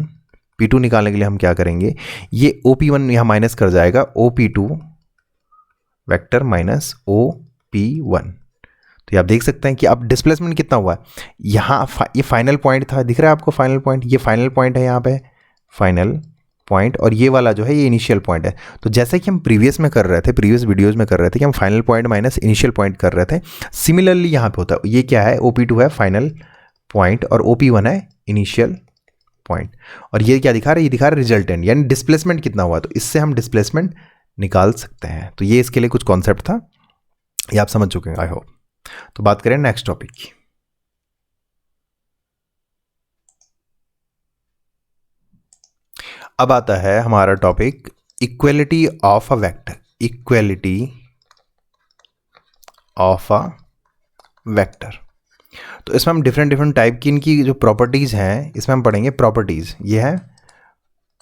P2 निकालने के लिए हम क्या करेंगे, ये OP1 यहाँ माइनस कर जाएगा, OP2 वेक्टर माइनस OP1। तो आप देख सकते हैं कि अब डिस्प्लेसमेंट कितना हुआ है, यहाँ ये फाइनल पॉइंट था, दिख रहा है आपको फाइनल पॉइंट, ये फाइनल पॉइंट है यहाँ पे फाइनल पॉइंट, और ये वाला जो है ये इनिशियल पॉइंट है। तो जैसे कि हम प्रीवियस वीडियोस में कर रहे थे कि हम final point minus initial point कर रहे थे, सिमिलरली यहाँ पे होता है, ये क्या है OP2 है फाइनल पॉइंट और OP1 है इनिशियल पॉइंट, और ये क्या दिखा रहा है, ये दिखा रहा है रिजल्टेंट, यानी डिस्प्लेसमेंट कितना हुआ, तो इससे हम डिस्प्लेसमेंट निकाल सकते हैं। तो ये इसके लिए कुछ कॉन्सेप्ट था, ये आप समझ चुके हैं आई होप। तो बात करें नेक्स्ट टॉपिक की। अब आता है हमारा topic equality of a vector, equality of a vector. तो इसमें हम डिफरेंट टाइप की इनकी जो प्रॉपर्टीज हैं इसमें हम पढ़ेंगे प्रॉपर्टीज, ये है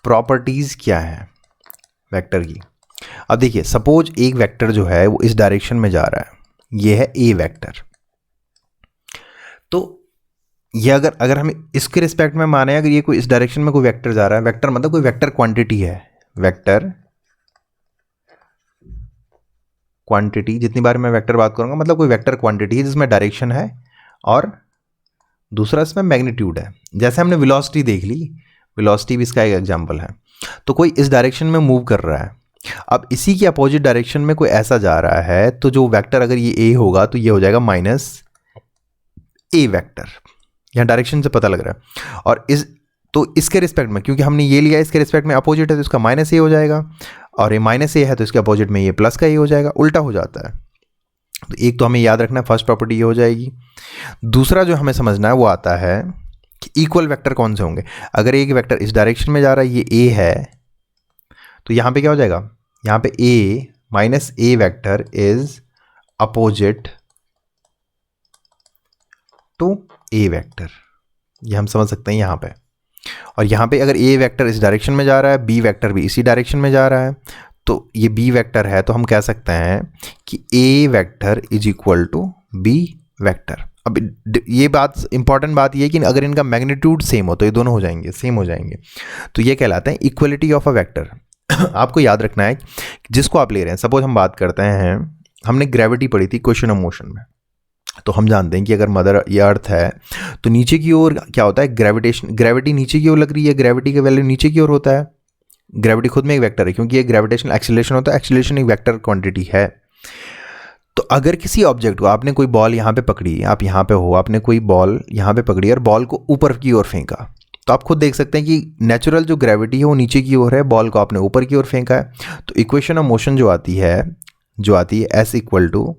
प्रॉपर्टीज क्या है वेक्टर की। अब देखिए सपोज एक वेक्टर जो है वो इस डायरेक्शन में जा रहा है, ये है A वेक्टर, तो ये अगर हम इसके रिस्पेक्ट में माने, अगर ये कोई इस डायरेक्शन में कोई वेक्टर जा रहा है, वेक्टर मतलब कोई वेक्टर क्वांटिटी है, वेक्टर क्वांटिटी, जितनी बार मैं वेक्टर बात करूंगा मतलब कोई वेक्टर क्वांटिटी है जिसमें डायरेक्शन है और दूसरा इसमें मैग्नीट्यूड है। जैसे हमने वेलोसिटी देख ली, वेलोसिटी भी इसका एक एग्जांपल है। तो कोई इस डायरेक्शन में मूव कर रहा है, अब इसी की अपोजिट डायरेक्शन में कोई ऐसा जा रहा है, तो जो वेक्टर अगर ये A होगा तो ये हो जाएगा माइनस A वेक्टर, यहाँ डायरेक्शन से पता लग रहा है। और इसके रिस्पेक्ट में, क्योंकि हमने ये लिया इसके रिस्पेक्ट में अपोजिट है तो इसका माइनस A हो जाएगा, और ये माइनस A है तो इसके अपोजिट में ये प्लस का A हो जाएगा, उल्टा हो जाता है। तो एक तो हमें याद रखना है, फर्स्ट प्रॉपर्टी ये हो जाएगी। दूसरा जो हमें समझना है वो आता है कि इक्वल वेक्टर कौन से होंगे। अगर एक वेक्टर इस डायरेक्शन में जा रहा है, ये A है, तो यहाँ पे क्या हो जाएगा, यहाँ पे A minus A vector is opposite to A vector, ये हम समझ सकते हैं यहाँ पे। और यहाँ पे अगर ए वेक्टर इस डायरेक्शन में जा रहा है, बी वेक्टर भी इसी डायरेक्शन में जा रहा है, तो ये बी वेक्टर है, तो हम कह सकते हैं कि A vector is equal to B vector. अब ये बात इंपॉर्टेंट बात ये है कि अगर इनका मैग्नीट्यूड सेम हो तो ये दोनों हो जाएंगे, सेम हो जाएंगे, तो ये कहलाते हैं इक्वलिटी ऑफ अ वेक्टर। आपको याद रखना है जिसको आप ले रहे हैं, सपोज हम बात करते हैं, हमने ग्रेविटी पढ़ी थी क्वेश्चन ऑफ मोशन में, तो हम जानते हैं कि अगर मदर ये अर्थ है तो नीचे की ओर क्या होता है, ग्रेविटी नीचे की ओर लग रही है, ग्रेविटी का वैल्यू नीचे की ओर होता है। ग्रेविटी खुद में एक वेक्टर है क्योंकि ये ग्रेविटेशनल एक्सीलरेशन होता है, एक्सीलरेशन एक वेक्टर क्वांटिटी है। तो अगर किसी ऑब्जेक्ट को, आपने कोई बॉल यहाँ पे पकड़ी, आप यहाँ पे हो, आपने कोई बॉल यहाँ पे पकड़ी और बॉल को ऊपर की ओर फेंका, तो आप खुद देख सकते हैं कि नेचुरल जो ग्रेविटी है वो नीचे की ओर है, बॉल को आपने ऊपर की ओर फेंका है। तो इक्वेशन ऑफ मोशन जो आती है S equal to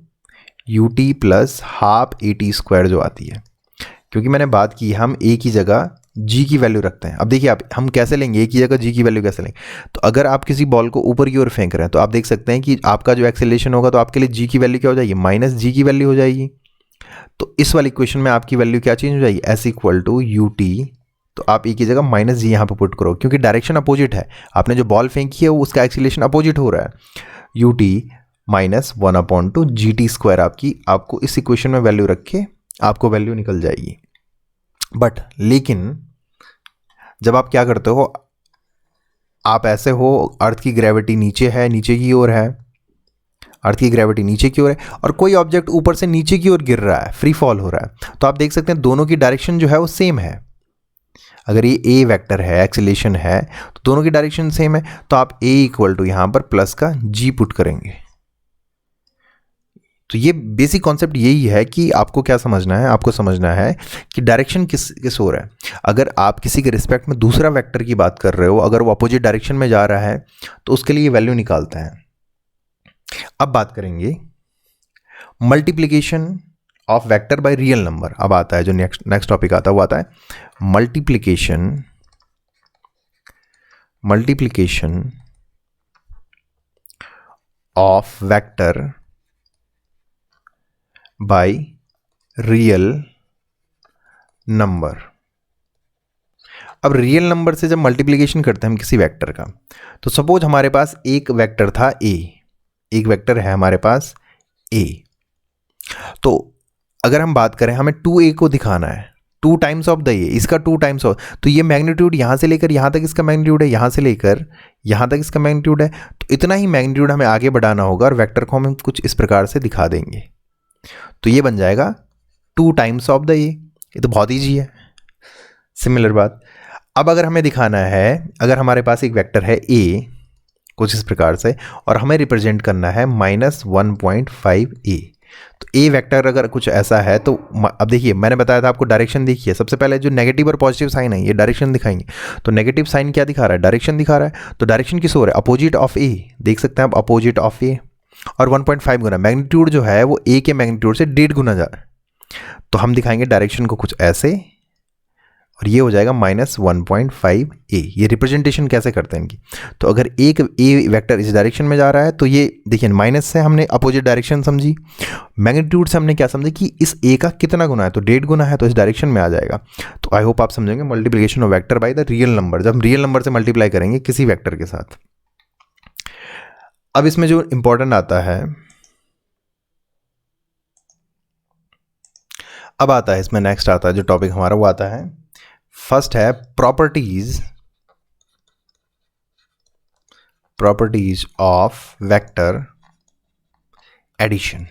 U T plus half A T square जो आती है, क्योंकि मैंने बात की हम ए की जगह जी की वैल्यू रखते हैं। अब देखिए आप, हम कैसे लेंगे ए की जगह जी की वैल्यू कैसे लेंगे, तो अगर आप किसी बॉल को ऊपर की ओर फेंक रहे हैं तो आप देख सकते हैं कि आपका जो एक्सेलरेशन होगा तो आपके लिए जी की वैल्यू क्या हो जाएगी, माइनस जी की वैल्यू हो जाएगी। तो इस वाली इक्वेशन में आपकी वैल्यू क्या चेंज हो जाएगी, S equal to U T, तो आप ए की जगह माइनस जी यहाँ पर पुट करो क्योंकि डायरेक्शन अपोजिट है, आपने जो बॉल फेंकी है वो उसका एक्सेलरेशन अपोजिट हो रहा है। U T minus 1/2 G T square आपको इस इक्वेशन में वैल्यू रख के आपको वैल्यू निकल जाएगी। बट लेकिन जब आप क्या करते हो, आप ऐसे हो, अर्थ की ग्रेविटी नीचे है, नीचे की ओर है, अर्थ की ग्रेविटी नीचे की ओर है और कोई ऑब्जेक्ट ऊपर से नीचे की ओर गिर रहा है, फ्री फॉल हो रहा है, तो आप देख सकते हैं दोनों की डायरेक्शन जो है वो सेम है। अगर ये ए वेक्टर है, एक्सीलरेशन है, तो दोनों की डायरेक्शन सेम है, तो आप ए इक्वल टू यहाँ पर प्लस का जी पुट करेंगे। तो ये बेसिक कॉन्सेप्ट यही है कि आपको क्या समझना है, आपको समझना है कि डायरेक्शन किस ओर है। अगर आप किसी के रिस्पेक्ट में दूसरा वेक्टर की बात कर रहे हो, अगर वो अपोजिट डायरेक्शन में जा रहा है तो उसके लिए ये वैल्यू निकालते हैं। अब बात करेंगे multiplication of vector by real number. अब आता है जो नेक्स्ट टॉपिक आता है, वो आता है multiplication of vector by real number. अब रियल नंबर से जब मल्टीप्लिकेशन करते हैं हम किसी वेक्टर का, तो सपोज हमारे पास एक वेक्टर था ए, एक वेक्टर है हमारे पास ए, तो अगर हम बात करें हमें 2a को दिखाना है, 2 टाइम्स ऑफ द ए, इसका 2 टाइम्स ऑफ, तो ये मैग्नीट्यूड यहाँ से लेकर यहाँ तक इसका मैग्नीट्यूड है, यहाँ से लेकर यहाँ तक इसका मैग्नीट्यूड है, तो इतना ही मैग्नीट्यूड हमें आगे बढ़ाना होगा और वेक्टर को हम कुछ इस प्रकार से दिखा देंगे, तो ये बन जाएगा 2 टाइम्स ऑफ द ए। ये तो बहुत ईजी है, सिमिलर बात। अब अगर हमें दिखाना है, अगर हमारे पास एक वेक्टर है ए कुछ इस प्रकार से और हमें रिप्रेजेंट करना है -1.5 ए, तो ए वेक्टर अगर कुछ ऐसा है तो अब देखिए मैंने बताया था आपको, डायरेक्शन देखिए, सबसे पहले जो नेगेटिव और पॉजिटिव साइन है ये डायरेक्शन दिखाएंगे। तो नेगेटिव साइन क्या दिखा रहा है, डायरेक्शन दिखा रहा है, तो डायरेक्शन किस ओर है, अपोजिट ऑफ ए, देख सकते हैं आप अपोजिट ऑफ ए, और 1.5 गुना मैग्नीट्यूड जो है वो ए के मैग्नीट्यूड से 1.5 गुना जा रहा है, तो हम दिखाएंगे डायरेक्शन को कुछ ऐसे और ये हो जाएगा -1.5 ए। ये रिप्रेजेंटेशन कैसे करते हैं इनकी, तो अगर एक ए वेक्टर इस डायरेक्शन में जा रहा है तो ये देखिए माइनस से हमने अपोजिट डायरेक्शन समझी, मैग्नीट्यूड से हमने क्या समझा कि इस ए का कितना गुना है, तो 1.5 गुना है, तो इस डायरेक्शन में आ जाएगा। तो आई होप आप समझेंगे multiplication of vector by the real number, जब हम रियल नंबर से मल्टीप्लाई करेंगे किसी वेक्टर के साथ। अब इसमें जो इंपॉर्टेंट आता है, अब आता है इसमें नेक्स्ट आता है जो टॉपिक हमारा, वो आता है फर्स्ट है प्रॉपर्टीज ऑफ वेक्टर एडिशन।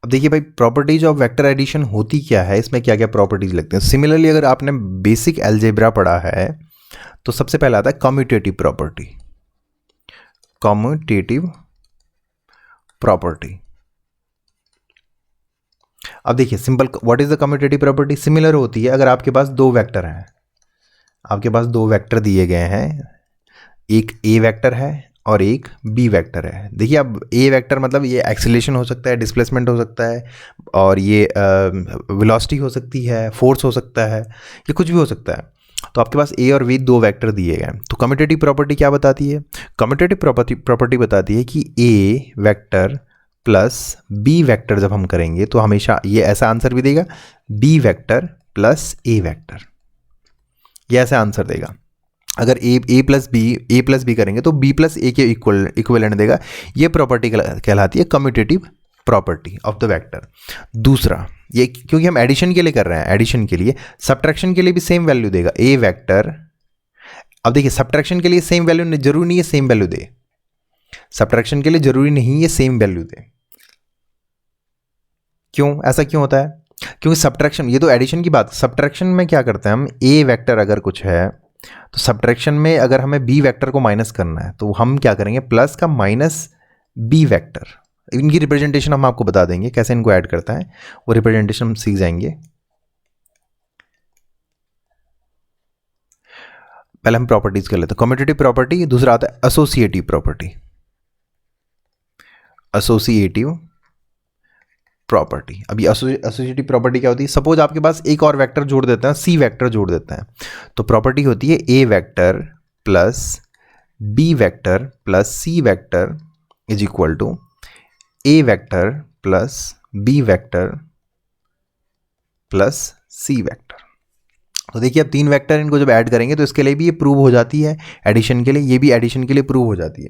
अब देखिए भाई, प्रॉपर्टीज ऑफ वेक्टर एडिशन होती क्या है, इसमें क्या क्या प्रॉपर्टीज लगते हैं। सिमिलरली अगर आपने बेसिक अलजेब्रा पढ़ा है तो सबसे पहला आता है कम्यूटेटिव प्रॉपर्टी। अब देखिए simple, what is the commutative property, similar होती है अगर आपके पास दो वेक्टर हैं, आपके पास दो वेक्टर दिए गए हैं, एक ए वेक्टर है और एक बी वेक्टर है। देखिए अब ए वेक्टर मतलब ये एक्सीलरेशन हो सकता है, डिस्प्लेसमेंट हो सकता है, और ये वेलोसिटी हो सकती है, फोर्स हो सकता है, ये कुछ भी हो सकता है। तो आपके पास ए और बी दो वेक्टर दिए गए हैं, तो कम्यूटेटिव प्रॉपर्टी क्या बताती है, कम्यूटेटिव प्रॉपर्टी बताती है कि A vector plus B vector जब हम करेंगे तो हमेशा ये ऐसा आंसर भी देगा, बी वेक्टर प्लस ए वेक्टर, ये ऐसा आंसर देगा। अगर ए प्लस बी करेंगे तो बी प्लस ए के इक्वलेंट देगा। ये प्रॉपर्टी कहलाती है commutative property of the vector. दूसरा, ये क्योंकि हम एडिशन के लिए कर रहे हैं, एडिशन के लिए, सब्ट्रैक्शन के लिए भी सेम वैल्यू देगा, ए वेक्टर। अब देखिए सब्ट्रैक्शन के लिए सेम वैल्यू जरूरी नहीं है सेम वैल्यू दे, सब्ट्रैक्शन के लिए जरूरी नहीं है सेम वैल्यू दे। क्यों, ऐसा क्यों होता है? क्योंकि सब्ट्रैक्शन, ये तो एडिशन की बात, सब्ट्रैक्शन में क्या करते हैं हम, ए वेक्टर अगर कुछ है तो सब्ट्रैक्शन में अगर हमें बी वेक्टर को माइनस करना है तो हम क्या करेंगे, प्लस का माइनस बी वेक्टर। इनकी रिप्रेजेंटेशन हम आपको बता देंगे कैसे इनको ऐड करता है, वो रिप्रेजेंटेशन हम सीख जाएंगे। पहले हम प्रॉपर्टीज कर लेते हैं। कम्यूटेटिव प्रॉपर्टी, दूसरा आता है एसोसिएटिव प्रॉपर्टी। एसोसिएटिव प्रॉपर्टी, अभी एसोसिएटिव प्रॉपर्टी क्या होती है, सपोज आपके पास एक और वेक्टर जोड़ देते हैं, सी वेक्टर जोड़ देते हैं, तो प्रॉपर्टी होती है A vector plus B vector plus C vector is equal to A vector plus B vector plus C vector. तो देखिए अब तीन वेक्टर, इनको जब ऐड करेंगे तो इसके लिए भी ये प्रूव हो जाती है, एडिशन के लिए, ये भी एडिशन के लिए प्रूव हो जाती है।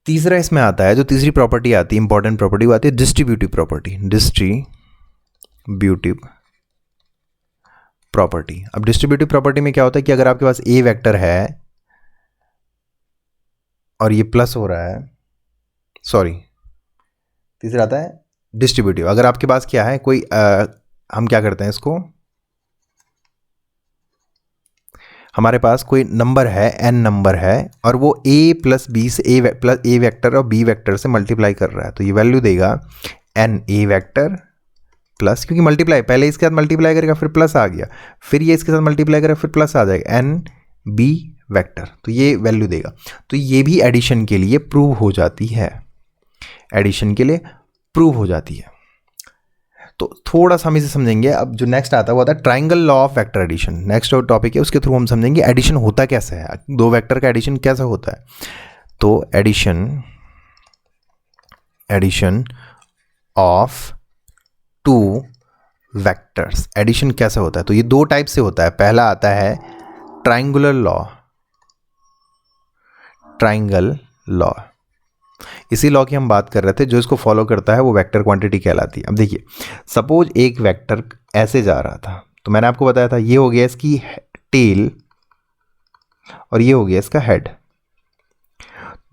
तीसरा इसमें आता है, जो तीसरी प्रॉपर्टी आती है, इंपॉर्टेंट प्रॉपर्टी, वो आती है डिस्ट्रीब्यूटिव प्रॉपर्टी। डिस्ट्रीब्यूटिव प्रॉपर्टी, अब डिस्ट्रीब्यूटिव प्रॉपर्टी में क्या होता है कि अगर आपके पास ए वेक्टर है और ये प्लस हो रहा है, सॉरी तीसरा आता है डिस्ट्रीब्यूटिव, अगर आपके पास क्या है कोई हम क्या करते हैं इसको, हमारे पास कोई नंबर है, एन नंबर है, और वो ए प्लस बी से ए वेक्टर और बी वेक्टर से मल्टीप्लाई कर रहा है, तो ये वैल्यू देगा एन ए वेक्टर प्लस, क्योंकि मल्टीप्लाई पहले इसके साथ मल्टीप्लाई करेगा फिर प्लस आ गया, फिर ये इसके साथ मल्टीप्लाई करेगा फिर प्लस आ जाएगा, एन बी वेक्टर, तो ये वैल्यू देगा। तो ये भी एडिशन के लिए प्रूव हो जाती है, एडिशन के लिए प्रूव हो जाती है। तो थोड़ा सा हम इसे समझेंगे। अब जो नेक्स्ट आता है वो आता है triangle law of vector addition. Next जो टॉपिक है उसके थ्रू हम समझेंगे एडिशन होता कैसे है, दो वेक्टर का एडिशन कैसे होता है। तो addition of two vectors, addition कैसे होता है, तो ये दो टाइप से होता है। पहला आता है ट्राइंगुलर लॉ, ट्राइंगल लॉ, इसी लॉ की हम बात कर रहे थे, जो इसको फॉलो करता है वो वेक्टर क्वांटिटी कहलाती है। अब देखिए सपोज एक वेक्टर ऐसे जा रहा था, तो मैंने आपको बताया था ये हो गया इसकी टेल और ये हो गया इसका हेड।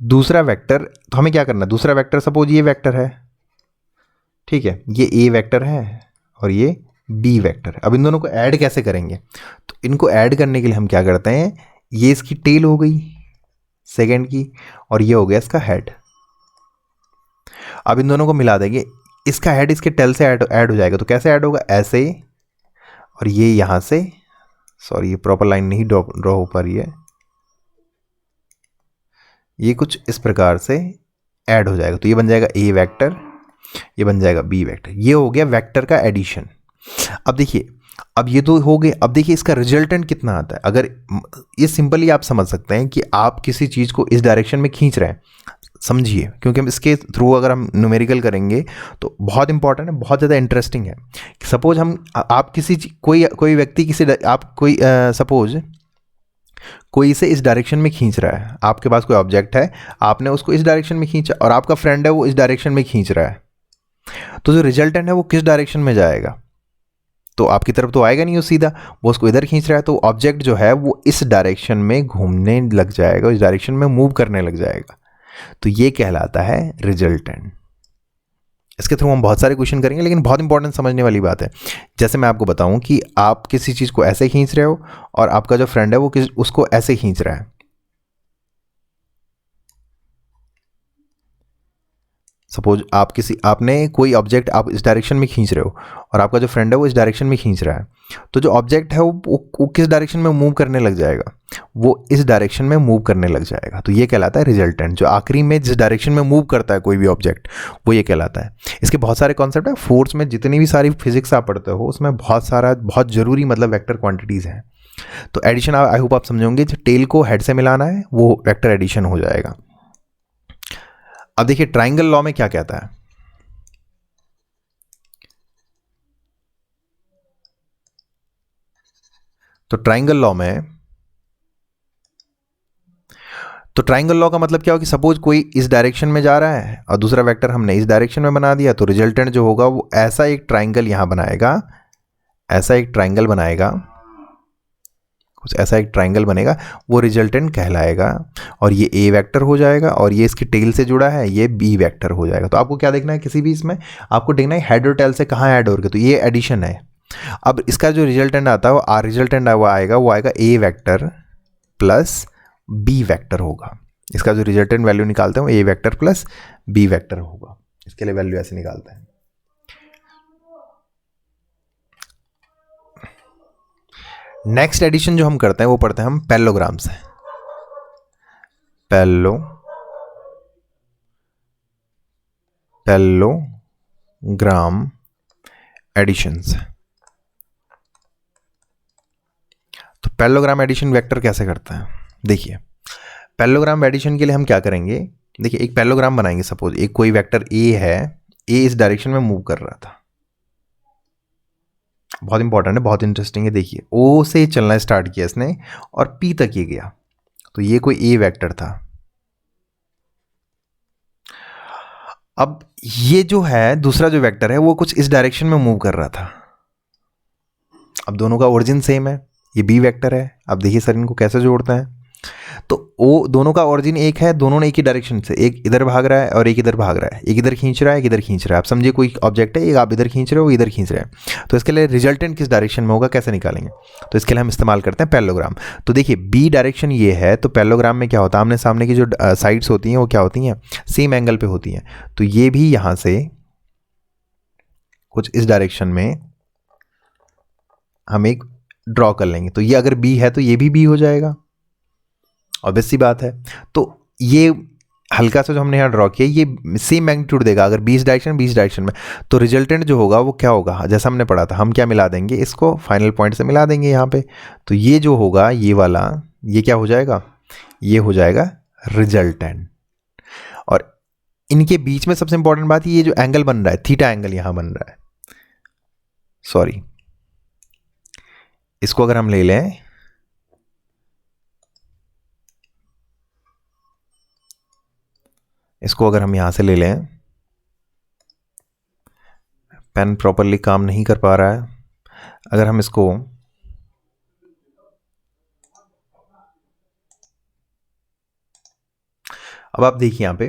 दूसरा वेक्टर, तो हमें क्या करना है, दूसरा वेक्टर सपोज ये वेक्टर है, ठीक है, ये ए वेक्टर है और ये बी वेक्टर है। अब इन दोनों को ऐड कैसे करेंगे, तो इनको ऐड करने के लिए हम क्या करते हैं, ये इसकी टेल हो गई सेकेंड की और ये हो गया इसका हेड। अब इन दोनों को मिला देंगे, इसका हेड इसके टेल से ऐड हो जाएगा, तो कैसे ऐड होगा, ऐसे, और ये यहां से, सॉरी ये प्रॉपर लाइन नहीं ड्रॉ हो पा रही है, ये कुछ इस प्रकार से ऐड हो जाएगा, तो ये बन जाएगा ए वेक्टर, ये बन जाएगा बी वेक्टर, ये हो गया वेक्टर का एडिशन। अब देखिए, अब ये तो हो गए, अब देखिए इसका रिजल्टेंट कितना आता है। अगर ये सिंपली आप समझ सकते हैं कि आप किसी चीज़ को इस डायरेक्शन में खींच रहे हैं, समझिए, क्योंकि हम इसके थ्रू अगर हम न्यूमेरिकल करेंगे तो बहुत इंपॉर्टेंट है, बहुत ज़्यादा इंटरेस्टिंग है। सपोज हम आप किसी कोई व्यक्ति किसी आप कोई सपोज कोई इसे इस डायरेक्शन में खींच रहा है, आपके पास कोई ऑब्जेक्ट है, आपने उसको इस डायरेक्शन में खींचा और आपका फ्रेंड है वो इस डायरेक्शन में खींच रहा है, तो जो रिजल्टेंट है वो किस डायरेक्शन में जाएगा, तो आपकी तरफ तो आएगा नहीं वो सीधा, वो उसको इधर खींच रहा है, तो ऑब्जेक्ट जो है वो इस डायरेक्शन में घूमने लग जाएगा, इस डायरेक्शन में मूव करने लग जाएगा, तो ये कहलाता है रिजल्टेंट। इसके थ्रू हम बहुत सारे क्वेश्चन करेंगे, लेकिन बहुत इंपॉर्टेंट समझने वाली बात है। जैसे मैं आपको बताऊं कि आप किसी चीज़ को ऐसे खींच रहे हो और आपका जो फ्रेंड है वो उसको ऐसे खींच रहा है। सपोज आपने कोई ऑब्जेक्ट आप इस डायरेक्शन में खींच रहे हो और आपका जो फ्रेंड है वो इस डायरेक्शन में खींच रहा है, तो जो ऑब्जेक्ट है वो किस डायरेक्शन में मूव करने लग जाएगा, वो इस डायरेक्शन में मूव करने लग जाएगा, तो ये कहलाता है रिजल्टेंट। जो आखिरी में जिस डायरेक्शन में मूव करता है कोई भी ऑब्जेक्ट, वो ये कहलाता है। इसके बहुत सारे कॉन्सेप्ट है, फोर्स में जितनी भी सारी फिजिक्स आप पढ़ते हो उसमें बहुत ज़रूरी मतलब वेक्टर क्वान्टिटीज़ हैं। तो एडिशन आई होप आप समझोगे, जो टेल को हेड से मिलाना है वो वेक्टर एडिशन हो जाएगा। अब देखिए ट्राइंगल लॉ में क्या कहता है, तो ट्राइंगल लॉ में, तो ट्राइंगल लॉ का मतलब क्या हो कि सपोज कोई इस डायरेक्शन में जा रहा है और दूसरा वेक्टर हमने इस डायरेक्शन में बना दिया, तो रिजल्टेंट जो होगा वो ऐसा एक ट्राइंगल यहां बनाएगा, ऐसा एक ट्राइंगल बनाएगा, कुछ ऐसा एक ट्राइंगल बनेगा, वो रिजल्टेंट कहलाएगा। और ये ए वेक्टर हो जाएगा और ये इसकी टेल से जुड़ा है, ये बी वेक्टर हो जाएगा। तो आपको क्या देखना है, किसी भी इसमें आपको देखना है हेड और टेल से कहाँ ऐड हो रहा है, तो ये एडिशन है। अब इसका जो रिजल्टेंट आता है वो रिजल्टेंट वो आएगा ए वेक्टर प्लस बी वेक्टर होगा। इसका जो रिजल्टेंट वैल्यू निकालते हैं वो ए वेक्टर प्लस बी वेक्टर होगा। इसके लिए वैल्यू ऐसे निकालते हैं। नेक्स्ट एडिशन जो हम करते हैं वो पढ़ते हैं हम पैरेललोग्राम से, पैरेललोग्राम एडिशन से। तो पैरेललोग्राम एडिशन वेक्टर कैसे करते हैं, देखिए पैरेललोग्राम एडिशन के लिए हम क्या करेंगे, देखिए एक पैरेललोग्राम बनाएंगे। सपोज एक कोई वेक्टर ए है, ए इस डायरेक्शन में मूव कर रहा था, बहुत इंपॉर्टेंट है, बहुत इंटरेस्टिंग है। देखिए ओ से चलना स्टार्ट किया इसने और पी तक ये गया, तो ये कोई ए वेक्टर था। अब ये जो है दूसरा जो वेक्टर है वो कुछ इस डायरेक्शन में मूव कर रहा था। अब दोनों का ओरिजिन सेम है, ये बी वेक्टर है। अब देखिए सर इनको कैसे जोड़ते हैं, तो ओ दोनों का ओरिजिन एक है, दोनों ने एक ही डायरेक्शन से, एक इधर भाग रहा है और एक इधर भाग रहा है, एक इधर खींच रहा है, एक इधर खींच रहा है। आप समझिए कोई ऑब्जेक्ट है, एक आप इधर खींच रहे हो, इधर खींच रहे हैं, तो इसके लिए रिजल्टेंट किस डायरेक्शन में होगा कैसे निकालेंगे, तो इसके लिए हम इस्तेमाल करते हैं पैरेललोग्राम। तो देखिए बी डायरेक्शन ये है, तो पैरेललोग्राम में क्या होता है, आमने सामने की जो साइड्स होती हैं वो क्या होती हैं, सेम एंगल पे होती हैं। तो ये भी यहां से कुछ इस डायरेक्शन में हम एक ड्रॉ कर लेंगे, तो ये अगर बी है तो ये भी बी हो जाएगा, ऑब्वियस सी बात है। तो ये हल्का सा जो हमने यहाँ ड्रॉ किया ये सेम मैग्नीट्यूड देगा, अगर 20 डायरेक्शन में, तो रिजल्टेंट जो होगा वो क्या होगा, जैसा हमने पढ़ा था, हम क्या मिला देंगे, इसको फाइनल पॉइंट से मिला देंगे यहाँ पे। तो ये जो होगा ये वाला, ये क्या हो जाएगा, ये हो जाएगा रिजल्टेंट। और इनके बीच में सबसे इंपॉर्टेंट बात ये जो एंगल बन रहा है, थीटा एंगल यहाँ बन रहा है, सॉरी इसको अगर हम ले लें, इसको अगर हम यहां से ले लें, पेन प्रॉपरली काम नहीं कर पा रहा है, अगर हम इसको अब आप देखिए यहाँ पे,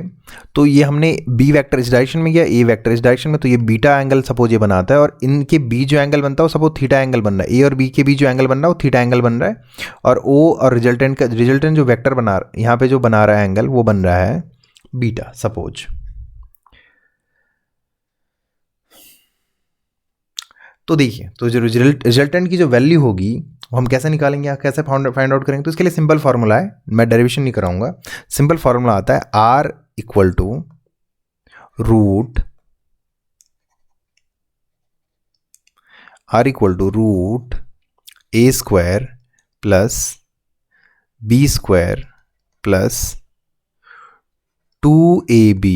तो ये हमने बी वेक्टर इस डायरेक्शन में किया, ए वेक्टर इस डायरेक्शन में, तो ये बीटा एंगल सपोज ये बनाता है, और इनके बीच जो एंगल बनता है वो सपोज थीटा एंगल बन रहा है, ए और बी के बीच जो एंगल बन रहा है वो थीटा एंगल बन रहा है, और ओ और रिजल्टेंट जो वेक्टर बना यहाँ पे जो बना रहा है एंगल वो बन रहा है बीटा सपोज। तो देखिए तो जो रिजल्टेंट की जो वैल्यू होगी वो हम कैसे निकालेंगे, कैसे फाइंड आउट करेंगे, तो इसके लिए सिंपल फार्मूला है, मैं डेरिवेशन नहीं कराऊंगा, सिंपल फार्मूला आता है R equal to root A square plus B square plus 2ab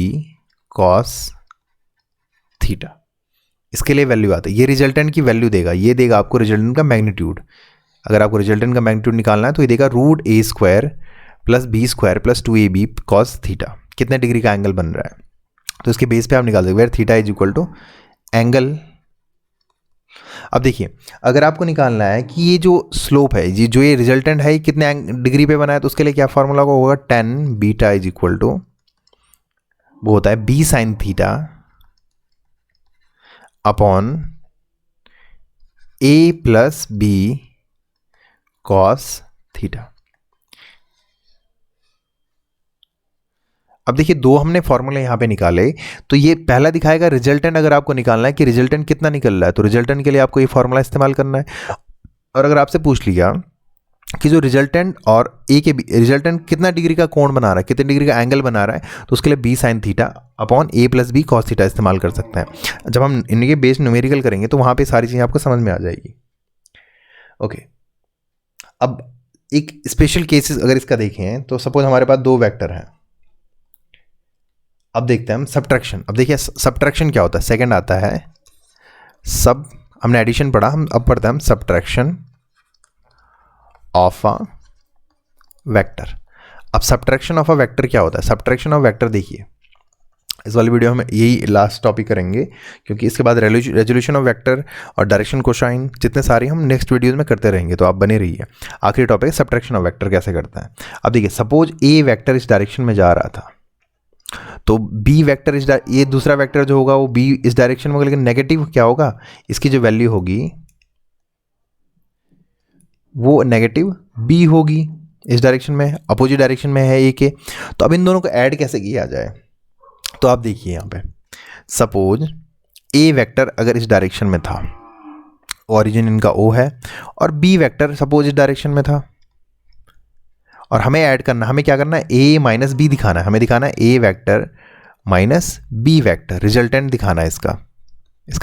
cos theta. इसके लिए वैल्यू आता है, ये रिजल्टेंट की वैल्यू देगा, ये देगा आपको रिजल्टेंट का मैग्नीट्यूड। अगर आपको रिजल्टेंट का मैग्नीट्यूड निकालना है तो ये देगा root A square plus B square plus 2ab cos theta, कितने डिग्री का एंगल बन रहा है, तो इसके बेस पे आप निकाल सकते, where theta is equal to angle. अब देखिए अगर आपको निकालना है कि ये जो स्लोप है, ये जो ये रिजल्टेंट है, ये कितने डिग्री पे बना है, तो उसके लिए क्या फॉर्मूला होगा, 10 बीटा इज इक्वल टू वो होता है बी साइन थीटा अपॉन ए प्लस बी कॉस थीटा। अब देखिए दो हमने फॉर्मूले यहां पे निकाले, तो ये पहला दिखाएगा रिजल्टेंट, अगर आपको निकालना है कि रिजल्टेंट कितना निकल रहा है, तो रिजल्टेंट के लिए आपको ये फॉर्मूला इस्तेमाल करना है। और अगर आपसे पूछ लिया कि जो रिजल्टेंट और ए के रिजल्टेंट कितना डिग्री का कोण बना रहा है, कितने डिग्री का एंगल बना रहा है, तो उसके लिए बी साइन थीटा अपॉन ए प्लस बी कॉस थीटा इस्तेमाल कर सकते हैं। जब हम इनके बेस न्यूमेरिकल करेंगे तो वहां पे सारी चीज़ें आपको समझ में आ जाएगी। ओके, अब एक स्पेशल केसेस अगर इसका देखें, तो सपोज हमारे पास दो वेक्टर हैं, अब देखते हैं हम सब्ट्रैक्शन। अब देखिए सब्ट्रैक्शन क्या होता है, सेकंड आता है सब, हमने एडिशन पढ़ा, हम अब पढ़ते हैं हम सब्ट्रैक्शन ऑफ अ वेक्टर। अब सब्ट्रैक्शन ऑफ अ वेक्टर क्या होता है, सब्ट्रैक्शन ऑफ वेक्टर देखिए इस वाली वीडियो में यही लास्ट टॉपिक करेंगे, क्योंकि इसके बाद रेजोल्यूशन ऑफ वेक्टर और डायरेक्शन कोसाइन जितने सारे हम नेक्स्ट वीडियोस में करते रहेंगे, तो आप बने रहिए। आखिरी टॉपिक है सब्ट्रैक्शन ऑफ वेक्टर कैसे करता है। अब देखिए सपोज ए वेक्टर इस डायरेक्शन में जा रहा था, तो बी वेक्टर ये दूसरा वेक्टर जो होगा वो बी इस डायरेक्शन में होगा, लेकिन नेगेटिव क्या होगा, इसकी जो वैल्यू होगी वो नेगेटिव बी होगी, इस डायरेक्शन में, अपोजिट डायरेक्शन में है ए के। तो अब इन दोनों को ऐड कैसे किया जाए, तो आप देखिए यहाँ पे सपोज ए वेक्टर अगर इस डायरेक्शन में था, ओरिजिन इनका ओ है, और बी वेक्टर सपोज इस डायरेक्शन में था, और हमें ऐड करना, हमें क्या करना है, ए माइनस बी दिखाना है, हमें दिखाना है A vector minus B vector, resultant दिखाना है इसका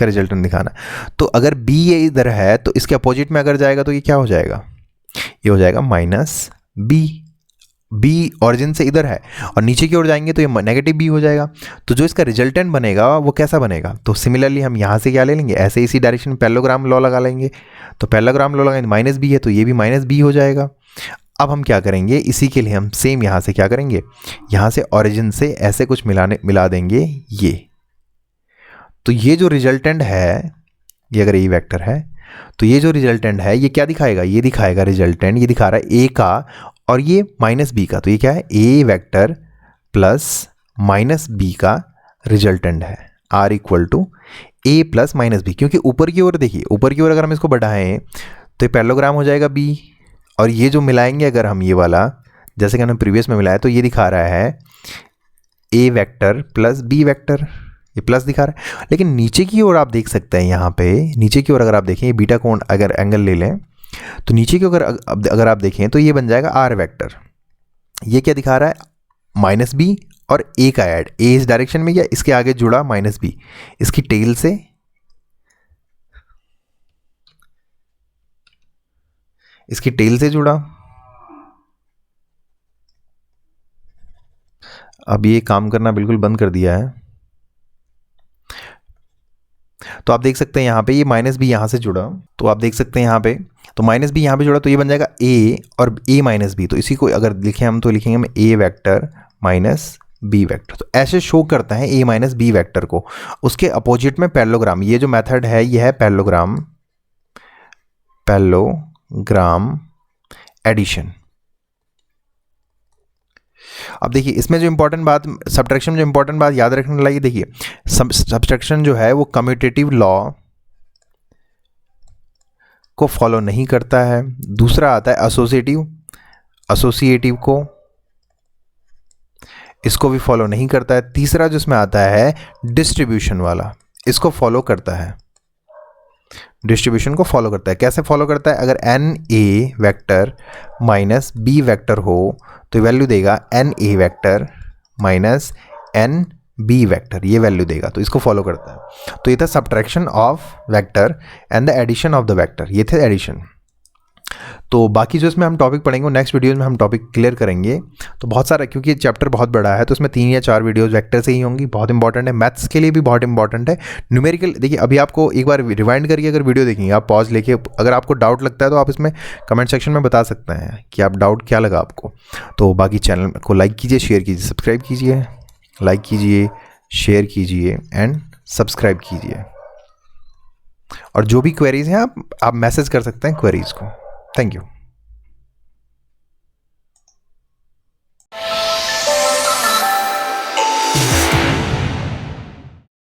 रिजल्टेंट दिखाना। तो अगर बी ये इधर है तो इसके अपोजिट में अगर जाएगा तो ये क्या हो जाएगा, ये हो जाएगा माइनस बी ऑरिजिन से इधर है, और नीचे की ओर जाएंगे तो ये नेगेटिव बी हो जाएगा। तो जो इसका रिजल्टेंट बनेगा वो कैसा बनेगा, तो सिमिलरली हम यहाँ से क्या ले लेंगे, ऐसे इसी डायरेक्शन में पैरेललोग्राम लॉ लगा लेंगे। तो पैरेललोग्राम लॉ लगाएंगे, माइनस बी है तो ये भी माइनस बी हो जाएगा। अब हम क्या करेंगे, इसी के लिए हम सेम यहाँ से क्या करेंगे, यहाँ से ऑरिजिन से ऐसे कुछ मिला देंगे ये। तो ये जो रिजल्टेंट है, ये अगर ए वेक्टर है तो ये जो रिजल्टेंट है ये क्या दिखाएगा, ये दिखाएगा रिजल्टेंट, ये दिखा रहा है ए का और ये माइनस बी का। तो ये क्या है, A vector plus minus B का रिजल्टेंट है, R equal to A plus minus B. क्योंकि ऊपर की ओर देखिए, ऊपर की ओर अगर हम इसको बढ़ाएं तो ये पैरेललोग्राम हो जाएगा बी, और ये जो मिलाएंगे अगर हम ये वाला, जैसे कि हमने प्रीवियस में मिलाया, तो ये दिखा रहा है A vector plus B vector, ये प्लस दिखा रहा है। लेकिन नीचे की ओर आप देख सकते हैं, यहाँ पे नीचे की ओर अगर आप देखें, ये बीटा कोण अगर एंगल ले लें तो नीचे की अगर आप देखें तो ये बन जाएगा आर वेक्टर। ये क्या दिखा रहा है, माइनस बी और ए का ऐड, ए इस डायरेक्शन में या इसके आगे जुड़ा माइनस बी, इसकी टेल से जुड़ा। अब ये काम करना बिल्कुल बंद कर दिया है, तो आप देख सकते हैं यहाँ पे ये माइनस बी यहाँ से जुड़ा, तो आप देख सकते हैं यहाँ पे, तो माइनस बी यहाँ पे जुड़ा, तो ये बन जाएगा ए और ए माइनस बी। तो इसी को अगर लिखें हम तो लिखेंगे हम ए वेक्टर माइनस बी वेक्टर। तो ऐसे शो करता है ए माइनस बी वेक्टर को, उसके अपोजिट में पैरेललोग्राम। ये जो मेथड है ये है पैरेललोग्राम एडिशन। अब देखिए इसमें जो इंपॉर्टेंट बात, सब्ट्रैक्शन में जो इंपॉर्टेंट बात याद रखने लगी, देखिए सब्ट्रैक्शन जो है वो कम्यूटेटिव लॉ को फॉलो नहीं करता है। दूसरा आता है एसोसिएटिव को, इसको भी फॉलो नहीं करता है। तीसरा जो इसमें आता है डिस्ट्रीब्यूशन वाला, इसको फॉलो करता है, डिस्ट्रीब्यूशन को फॉलो करता है। कैसे फॉलो करता है, अगर n A vector minus B vector हो तो वैल्यू देगा n A vector minus n B vector, ये वैल्यू देगा, तो इसको फॉलो करता है। तो ये था subtraction of vector and the addition of the vector, ये थे एडिशन। तो बाकी जो इसमें हम टॉपिक पढ़ेंगे वो नेक्स्ट वीडियोज़ में हम टॉपिक क्लियर करेंगे। तो बहुत सारा, क्योंकि ये चैप्टर बहुत बड़ा है तो इसमें 3 या 4 वीडियोज़ वेक्टर से ही होंगी, बहुत इंपॉर्टेंट है, मैथ्स के लिए भी बहुत इंपॉर्टेंट है। न्यूमेरिकल देखिए, अभी आपको एक बार रिवाइंड करके अगर वीडियो देखेंगे, आप पॉज लेके, अगर आपको डाउट लगता है तो आप इसमें कमेंट सेक्शन में बता सकते हैं कि आप डाउट क्या लगा आपको। तो बाकी चैनल को लाइक कीजिए, शेयर कीजिए, सब्सक्राइब कीजिए, लाइक कीजिए, शेयर कीजिए एंड सब्सक्राइब कीजिए। और जो भी क्वेरीज हैं आप मैसेज कर सकते हैं क्वेरीज को। Thank you.